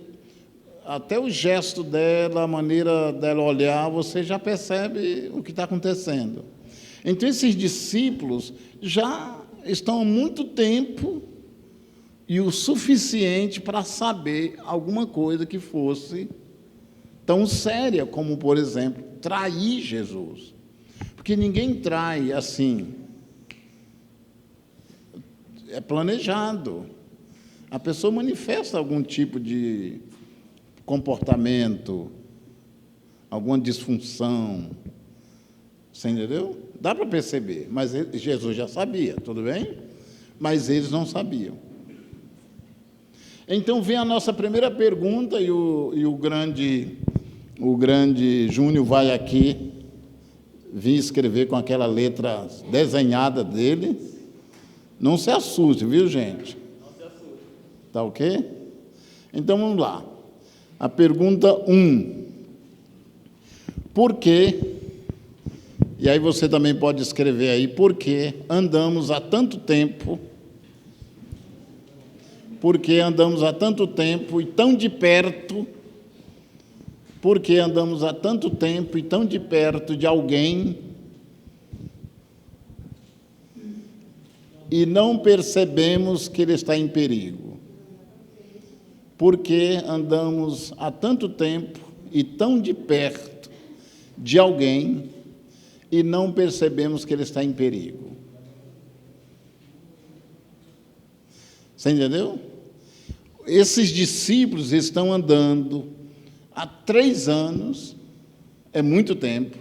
até o gesto dela, a maneira dela olhar, você já percebe o que está acontecendo. Então, esses discípulos já estão há muito tempo e o suficiente para saber alguma coisa que fosse tão séria como, por exemplo, trair Jesus. Porque ninguém trai assim. É planejado. A pessoa manifesta algum tipo de comportamento, alguma disfunção. Você entendeu? Dá para perceber, mas Jesus já sabia, tudo bem? Mas eles não sabiam. Então vem a nossa primeira pergunta e o grande Júnior vai aqui vir escrever com aquela letra desenhada dele. Não se assuste, viu, gente? Não se assuste. Tá ok? Então vamos lá. A pergunta 1. Por quê? E aí você também pode escrever aí, por que andamos há tanto tempo, porque andamos há tanto tempo e tão de perto, porque andamos há tanto tempo e tão de perto de alguém e não percebemos que ele está em perigo. Porque andamos há tanto tempo e tão de perto de alguém e não percebemos que ele está em perigo. Você entendeu? Esses discípulos estão andando há 3 anos, é muito tempo,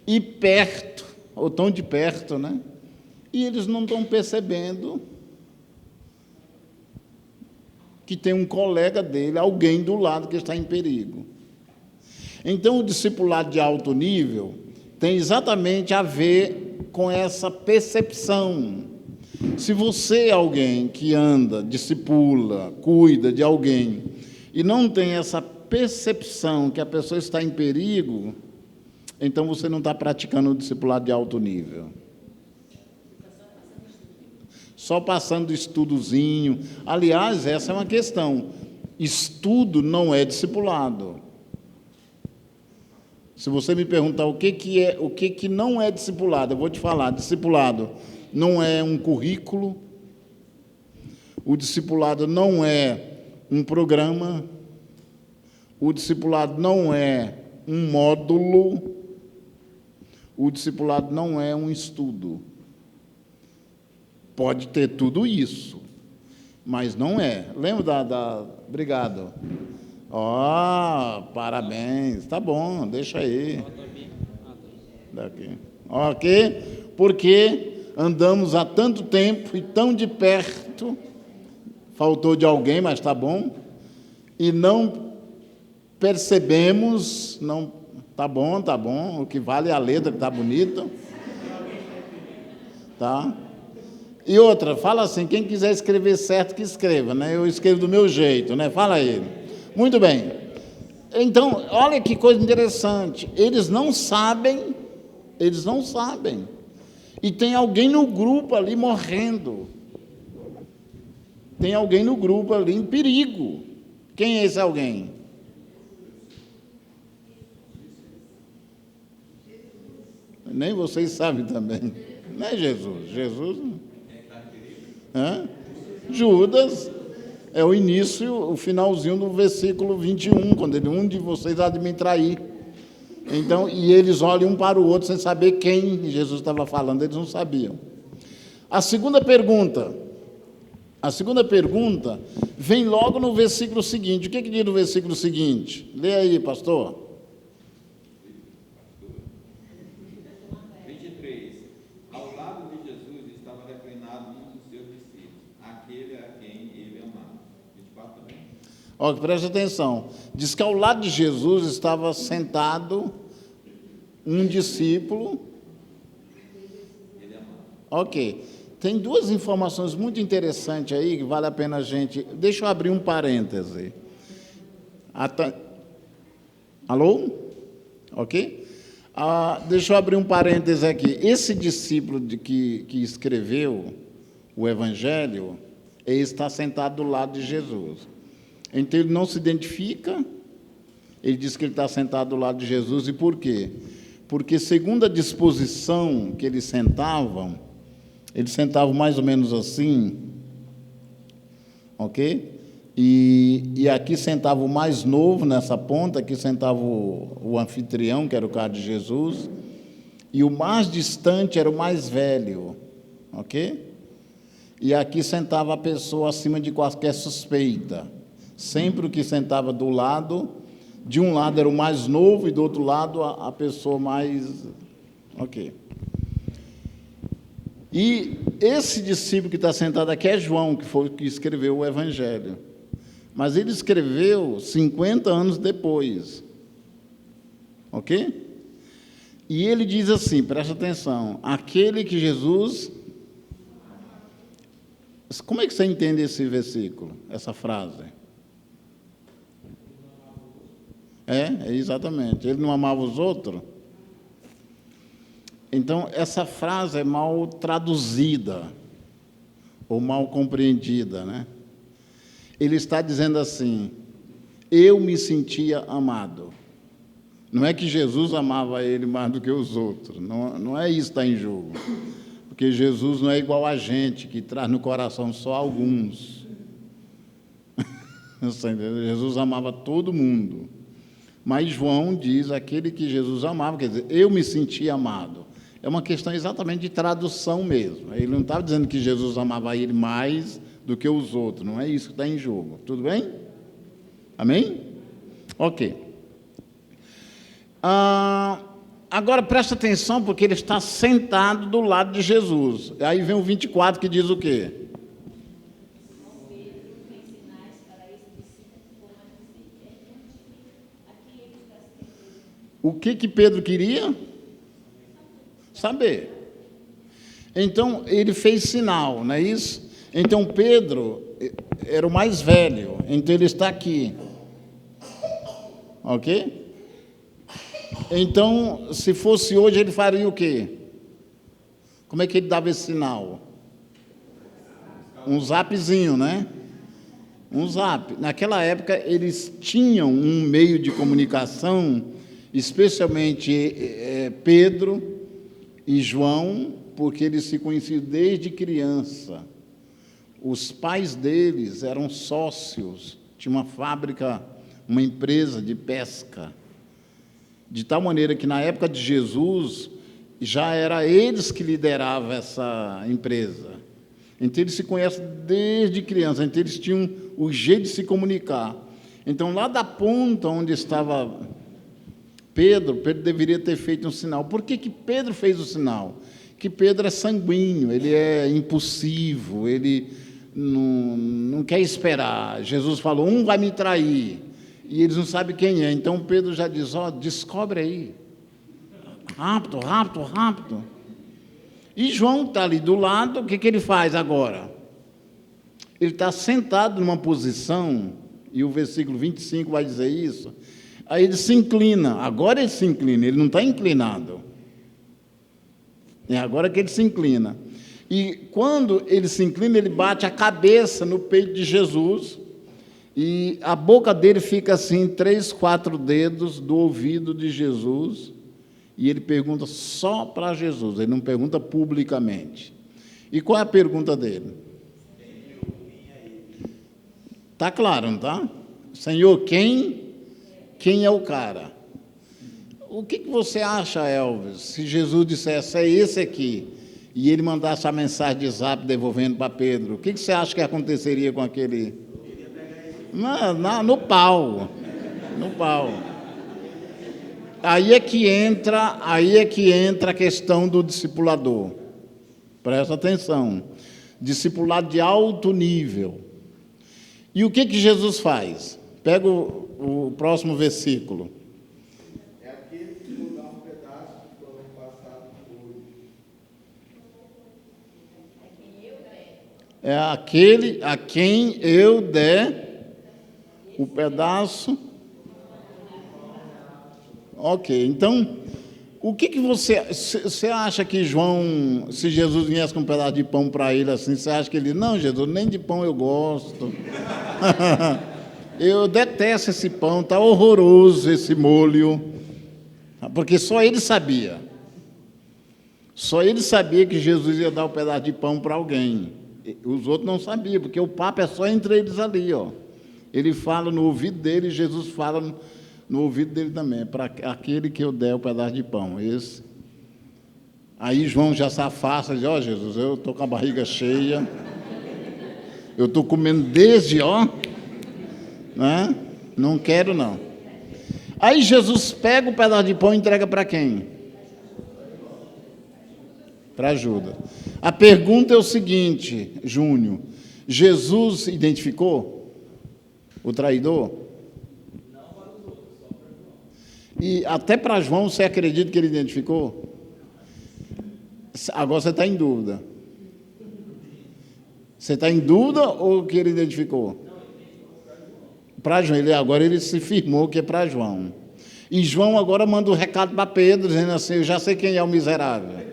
e perto, ou tão de perto, né? E eles não estão percebendo que tem um colega dele, alguém do lado que está em perigo. Então, o discipulado de alto nível tem exatamente a ver com essa percepção. Se você é alguém que anda, discipula, cuida de alguém, e não tem essa percepção que a pessoa está em perigo, então você não está praticando o discipulado de alto nível. Só passando estudozinho. Aliás, essa é uma questão. Estudo não é discipulado. Se você me perguntar o que não é discipulado, eu vou te falar. Discipulado não é um currículo, o discipulado não é um programa, o discipulado não é um módulo, o discipulado não é um estudo. Pode ter tudo isso, mas não é. Lembra Obrigado. Parabéns. Tá bom, deixa aí. Daqui. Ok? Porque andamos há tanto tempo e tão de perto, faltou de alguém, mas tá bom, e não percebemos, não, tá bom, o que vale é a letra, que tá bonita. Tá? E outra, fala assim, quem quiser escrever certo, que escreva, né? Eu escrevo do meu jeito, né? Fala aí. Muito bem. Então, olha que coisa interessante. Eles não sabem. E tem alguém no grupo ali morrendo. Tem alguém no grupo ali em perigo. Quem é esse alguém? Nem vocês sabem também. Não é Jesus. Jesus. Judas é o início, o finalzinho do versículo 21, quando ele, um de vocês há de me trair. Então, e eles olham um para o outro sem saber quem Jesus estava falando, eles não sabiam. A segunda pergunta vem logo no versículo seguinte. O que diz no versículo seguinte? Lê aí, pastor. 23. Ao lado de Jesus estava reclinado um dos seus discípulos, aquele a quem ele amava. 24 também. Olha, preste atenção. Diz que ao lado de Jesus estava sentado um discípulo. Ele amava. Ok. Tem duas informações muito interessantes aí que vale a pena a gente... Deixa eu abrir um parêntese. Alô? Ok? Deixa eu abrir um parêntese aqui. Esse discípulo que escreveu o Evangelho, ele está sentado do lado de Jesus. Então, ele não se identifica, ele diz que ele está sentado do lado de Jesus. E por quê? Porque, segundo a disposição que eles sentavam mais ou menos assim, ok? E aqui sentava o mais novo nessa ponta, aqui sentava o anfitrião, que era o cara de Jesus, e o mais distante era o mais velho, ok? E aqui sentava a pessoa acima de qualquer suspeita. Sempre o que sentava do lado, de um lado era o mais novo e do outro lado a pessoa mais... Ok. E esse discípulo que está sentado aqui é João, que foi o que escreveu o Evangelho. Mas ele escreveu 50 anos depois. Ok? E ele diz assim, presta atenção, aquele que Jesus... Como é que você entende esse versículo, essa frase? Exatamente. Ele não amava os outros? Então, essa frase é mal traduzida, ou mal compreendida, né? Ele está dizendo assim, eu me sentia amado. Não é que Jesus amava ele mais do que os outros, não é isso que está em jogo. Porque Jesus não é igual a gente, que traz no coração só alguns. Jesus amava todo mundo. Mas João diz, aquele que Jesus amava, quer dizer, eu me sentia amado. É uma questão exatamente de tradução mesmo. Ele não estava dizendo que Jesus amava ele mais do que os outros. Não é isso que está em jogo. Tudo bem? Amém? Ok. Agora, presta atenção, porque ele está sentado do lado de Jesus. Aí vem o 24, que diz o quê? O que Pedro queria? Saber. Então, ele fez sinal, não é isso? Então, Pedro era o mais velho, então ele está aqui. Ok? Então, se fosse hoje, ele faria o quê? Como é que ele dava esse sinal? Um zapzinho, né? Um zap. Naquela época, eles tinham um meio de comunicação, especialmente Pedro e João, porque eles se conheciam desde criança. Os pais deles eram sócios, tinha uma fábrica, uma empresa de pesca, de tal maneira que, na época de Jesus, já era eles que lideravam essa empresa. Então, eles se conhecem desde criança, então, eles tinham o jeito de se comunicar. Então, lá da ponta onde estava Pedro deveria ter feito um sinal. Por que Pedro fez o sinal? Que Pedro é sanguíneo, ele é impulsivo, ele não quer esperar. Jesus falou, um vai me trair, e eles não sabem quem é. Então, Pedro já diz, descobre aí. Rápido, rápido, rápido. E João está ali do lado, o que ele faz agora? Ele está sentado numa posição, e o versículo 25 vai dizer isso, aí ele se inclina, agora ele se inclina, ele não está inclinado. É agora que ele se inclina. E quando ele se inclina, ele bate a cabeça no peito de Jesus, e a boca dele fica assim, 3, 4 dedos do ouvido de Jesus, e ele pergunta só para Jesus, ele não pergunta publicamente. E qual é a pergunta dele? Está claro, não está? Senhor, quem é o cara? O que você acha, Elvis, se Jesus dissesse, é esse aqui, e ele mandasse a mensagem de zap devolvendo para Pedro, o que você acha que aconteceria com aquele? No pau. No pau. Aí é que entra a questão do discipulador. Presta atenção. Discipulado de alto nível. E o que Jesus faz? Pega o próximo versículo. É aquele que vou dar um pedaço de pão passado por hoje. É aquele a quem eu der o pedaço. Ok, então, o que você acha que João, se Jesus viesse com um pedaço de pão para ele assim, você acha que ele, não, Jesus, nem de pão eu gosto. Eu detesto esse pão, está horroroso esse molho. Porque só ele sabia. Só ele sabia que Jesus ia dar um pedaço de pão para alguém. Os outros não sabiam, porque o papo é só entre eles ali, ó. Ele fala no ouvido dele, Jesus fala no ouvido dele também, para aquele que eu der o pedaço de pão, esse. Aí João já se afasta, diz, Jesus, eu estou com a barriga cheia, eu estou comendo desde, né? Não quero não. Aí Jesus pega o pedaço de pão e entrega para quem? Para Judas. A pergunta é o seguinte, Júnior, Jesus identificou o traidor? E até para João, você acredita que ele identificou? Agora você está em dúvida. Você está em dúvida ou que ele identificou? Para João. Agora ele se firmou que é para João. E João agora manda um recado para Pedro, dizendo assim, eu já sei quem é o miserável.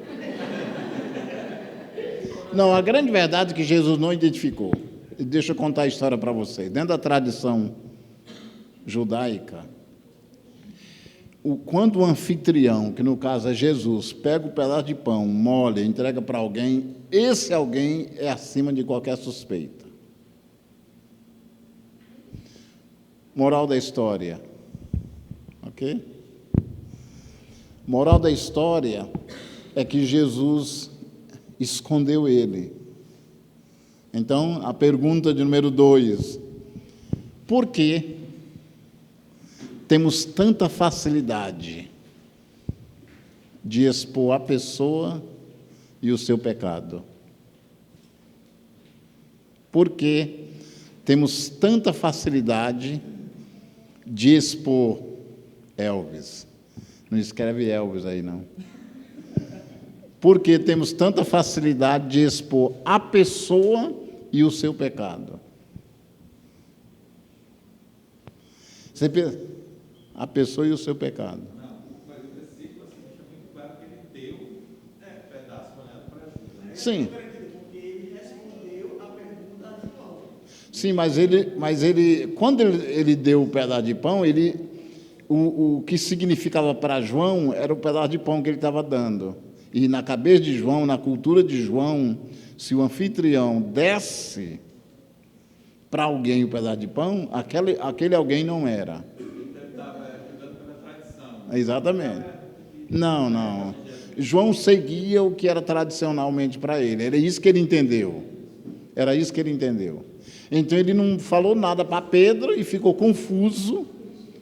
Não, a grande verdade é que Jesus não identificou. Deixa eu contar a história para vocês. Dentro da tradição judaica, quando o anfitrião, que no caso é Jesus, pega o pedaço de pão, molha, entrega para alguém, esse alguém é acima de qualquer suspeita. Moral da história. Ok? Moral da história é que Jesus escondeu ele. Então, a pergunta de número 2. Por quê? Temos tanta facilidade de expor a pessoa e o seu pecado? Por que temos tanta facilidade de expor Elvis? Não escreve Elvis aí, não. Por que temos tanta facilidade de expor a pessoa e o seu pecado? Você pensa... a pessoa e o seu pecado. Não, mas o versículo assim, deixa muito claro que ele deu pedaço para Judas, né? Sim. Porque ele respondeu a pergunta de João. Sim, mas ele quando ele deu o pedaço de pão, o que significava para João era o pedaço de pão que ele estava dando. E na cabeça de João, na cultura de João, se o anfitrião desse para alguém o pedaço de pão, aquele alguém não era. Ele estava ajudando pela tradição. Exatamente. Não. João seguia o que era tradicionalmente para ele. Era isso que ele entendeu. Então ele não falou nada para Pedro e ficou confuso.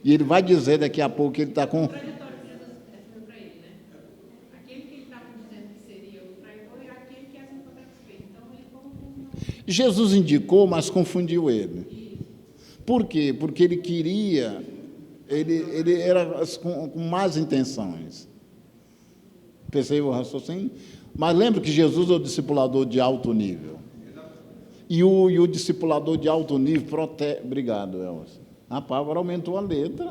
E ele vai dizer daqui a pouco que ele está com. Trajetória que Jesus falou para ele, né? Aquele que ele estava dizendo que seria o traidor é aquele que essa não foi satisfeito. Então ele confundiu. Jesus indicou, mas confundiu ele. Por quê? Porque ele queria, ele era com más intenções. Percebeu o raciocínio? Mas lembra que Jesus é o discipulador de alto nível. E o discipulador de alto nível protege. Obrigado, Elcio. Rapaz, agora aumentou a letra.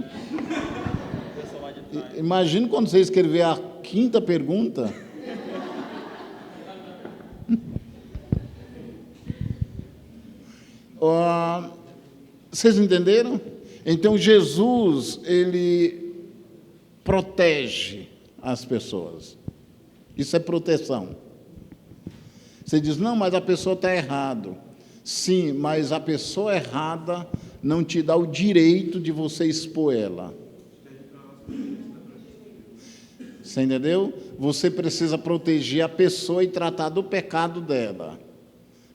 Imagina quando você escrever a 5ª pergunta. Vocês entenderam? Então, Jesus, ele protege as pessoas. Isso é proteção. Você diz, não, mas a pessoa está errada. Sim, mas a pessoa errada não te dá o direito de você expor ela. Você entendeu? Você precisa proteger a pessoa e tratar do pecado dela.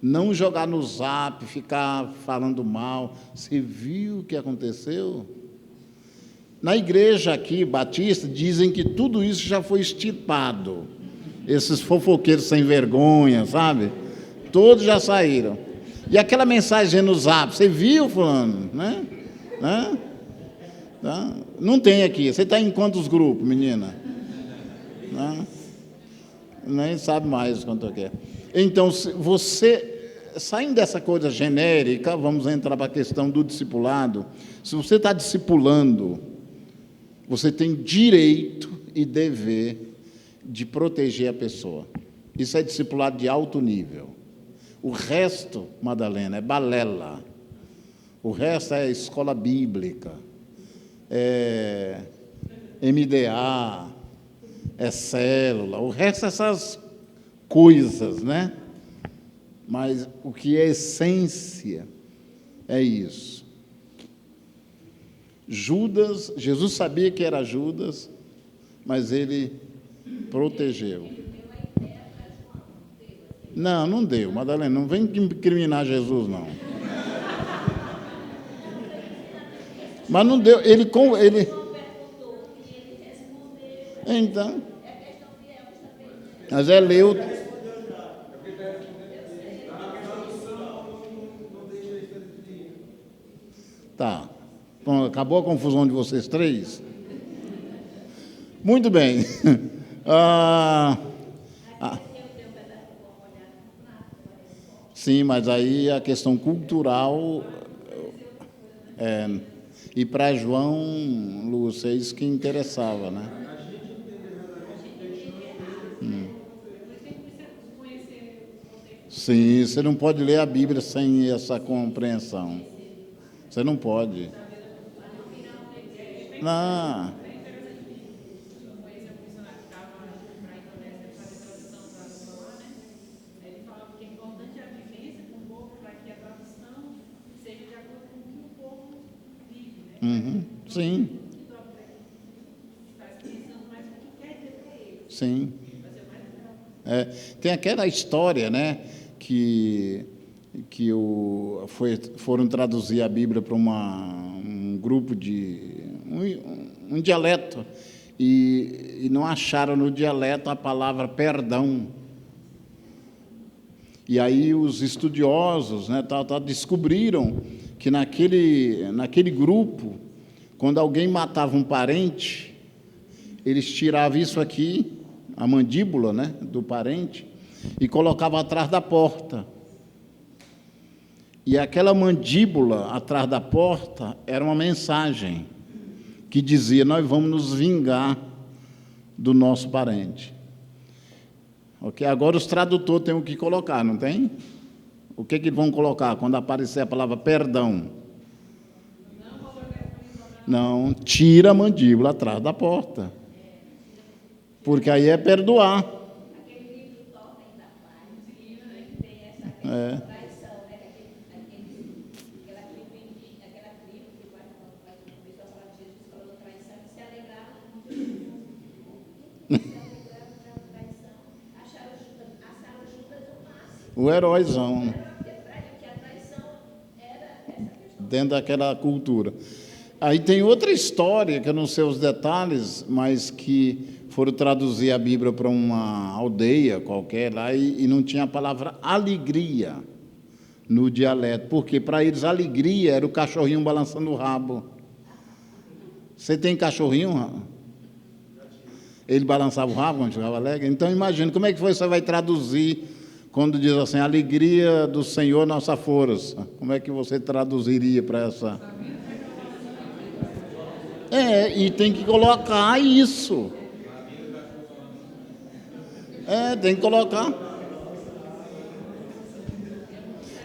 Não jogar no zap, ficar falando mal. Você viu o que aconteceu? Na igreja aqui, batista, dizem que tudo isso já foi extirpado. Esses fofoqueiros sem vergonha, sabe? Todos já saíram. E aquela mensagem no zap, você viu, fulano? Né? Tá? Não tem aqui. Você está em quantos grupos, menina? Nem sabe mais quanto é. Então, você, saindo dessa coisa genérica, vamos entrar para a questão do discipulado. Se você está discipulando, você tem direito e dever de proteger a pessoa. Isso é discipulado de alto nível. O resto, Madalena, é balela. O resto é escola bíblica, é MDA, é célula. O resto é essas coisas, né? Mas o que é essência é isso. Judas, Jesus sabia que era Judas, mas ele protegeu. Não deu, Madalena, não vem incriminar Jesus, não. Mas não deu, ele... Então, mas leu... Tá, bom, acabou a confusão de vocês três? Muito bem. Sim, mas aí a questão cultural, e para João, Lúcia, é isso que interessava, né? Sim, você não pode ler a Bíblia sem essa compreensão. Você não pode. Não. Sim. Sim. Tem aquela história, né, que foram traduzir a Bíblia para um grupo de um dialeto e não acharam no dialeto a palavra perdão. E aí os estudiosos, né, descobriram que naquele grupo, quando alguém matava um parente, eles tiravam isso aqui, a mandíbula, né, do parente, e colocavam atrás da porta. E aquela mandíbula atrás da porta era uma mensagem. que dizia: nós vamos nos vingar do nosso parente. Ok? Agora os tradutores têm o que colocar, não tem? O que eles vão colocar quando aparecer a palavra perdão? Não, tira a mandíbula atrás da porta. Porque aí é perdoar. Aquele livro Totem da Paz, que tem essa É. traição, né? Aquela tribo que vai começou a falar de Jesus, falou traição, e se alegraram com Jesus. Se alegraram com a traição, acharam Judas o máximo. O heróizão, Porque a traição era essa questão. dentro daquela cultura. Aí tem outra história, que eu não sei os detalhes, mas que foram traduzir a Bíblia para uma aldeia qualquer lá e não tinha a palavra alegria no dialeto, porque para eles alegria era o cachorrinho balançando o rabo. Você tem cachorrinho? Ele balançava o rabo quando chegava alegre? Então imagina, como é que você vai traduzir quando diz assim, alegria do Senhor nossa força? Como é que você traduziria para essa... e tem que colocar isso. Tem que colocar.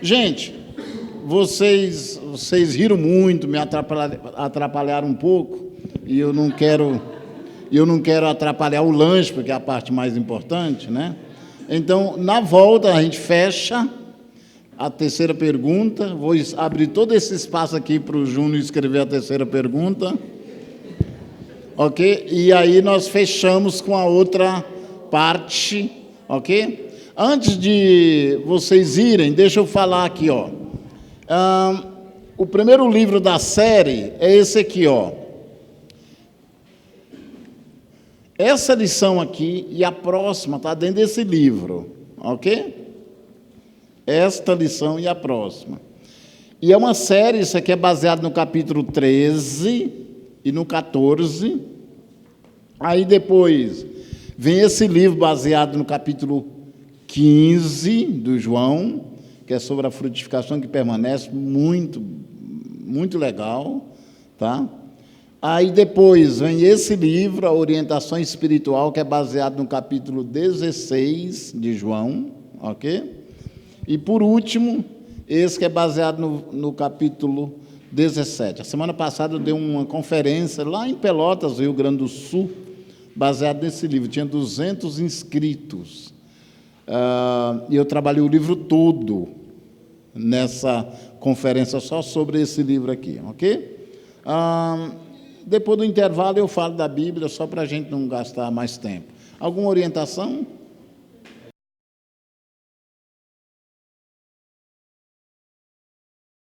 Gente, vocês riram muito, me atrapalharam um pouco, e eu não quero atrapalhar o lanche, porque é a parte mais importante, né? Então, na volta, a gente fecha a terceira pergunta. Vou abrir todo esse espaço aqui para o Júnior escrever a terceira pergunta. Ok? E aí nós fechamos com a outra parte, ok? Antes de vocês irem, deixa eu falar aqui, ó. O primeiro livro da série é esse aqui, ó. Essa lição aqui e a próxima está dentro desse livro, ok? Esta lição e a próxima. E é uma série, isso aqui é baseado no capítulo 13 e no 14. Aí depois vem esse livro baseado no capítulo 15 do João, que é sobre a frutificação que permanece, muito, muito legal, tá? Aí depois vem esse livro, a Orientação Espiritual, que é baseado no capítulo 16 de João, ok? E por último, esse que é baseado no capítulo 17. A semana passada eu dei uma conferência lá em Pelotas, Rio Grande do Sul, baseado nesse livro. Tinha 200 inscritos. E eu trabalhei o livro todo nessa conferência só sobre esse livro aqui, ok? Depois do intervalo eu falo da Bíblia, só para a gente não gastar mais tempo. Alguma orientação?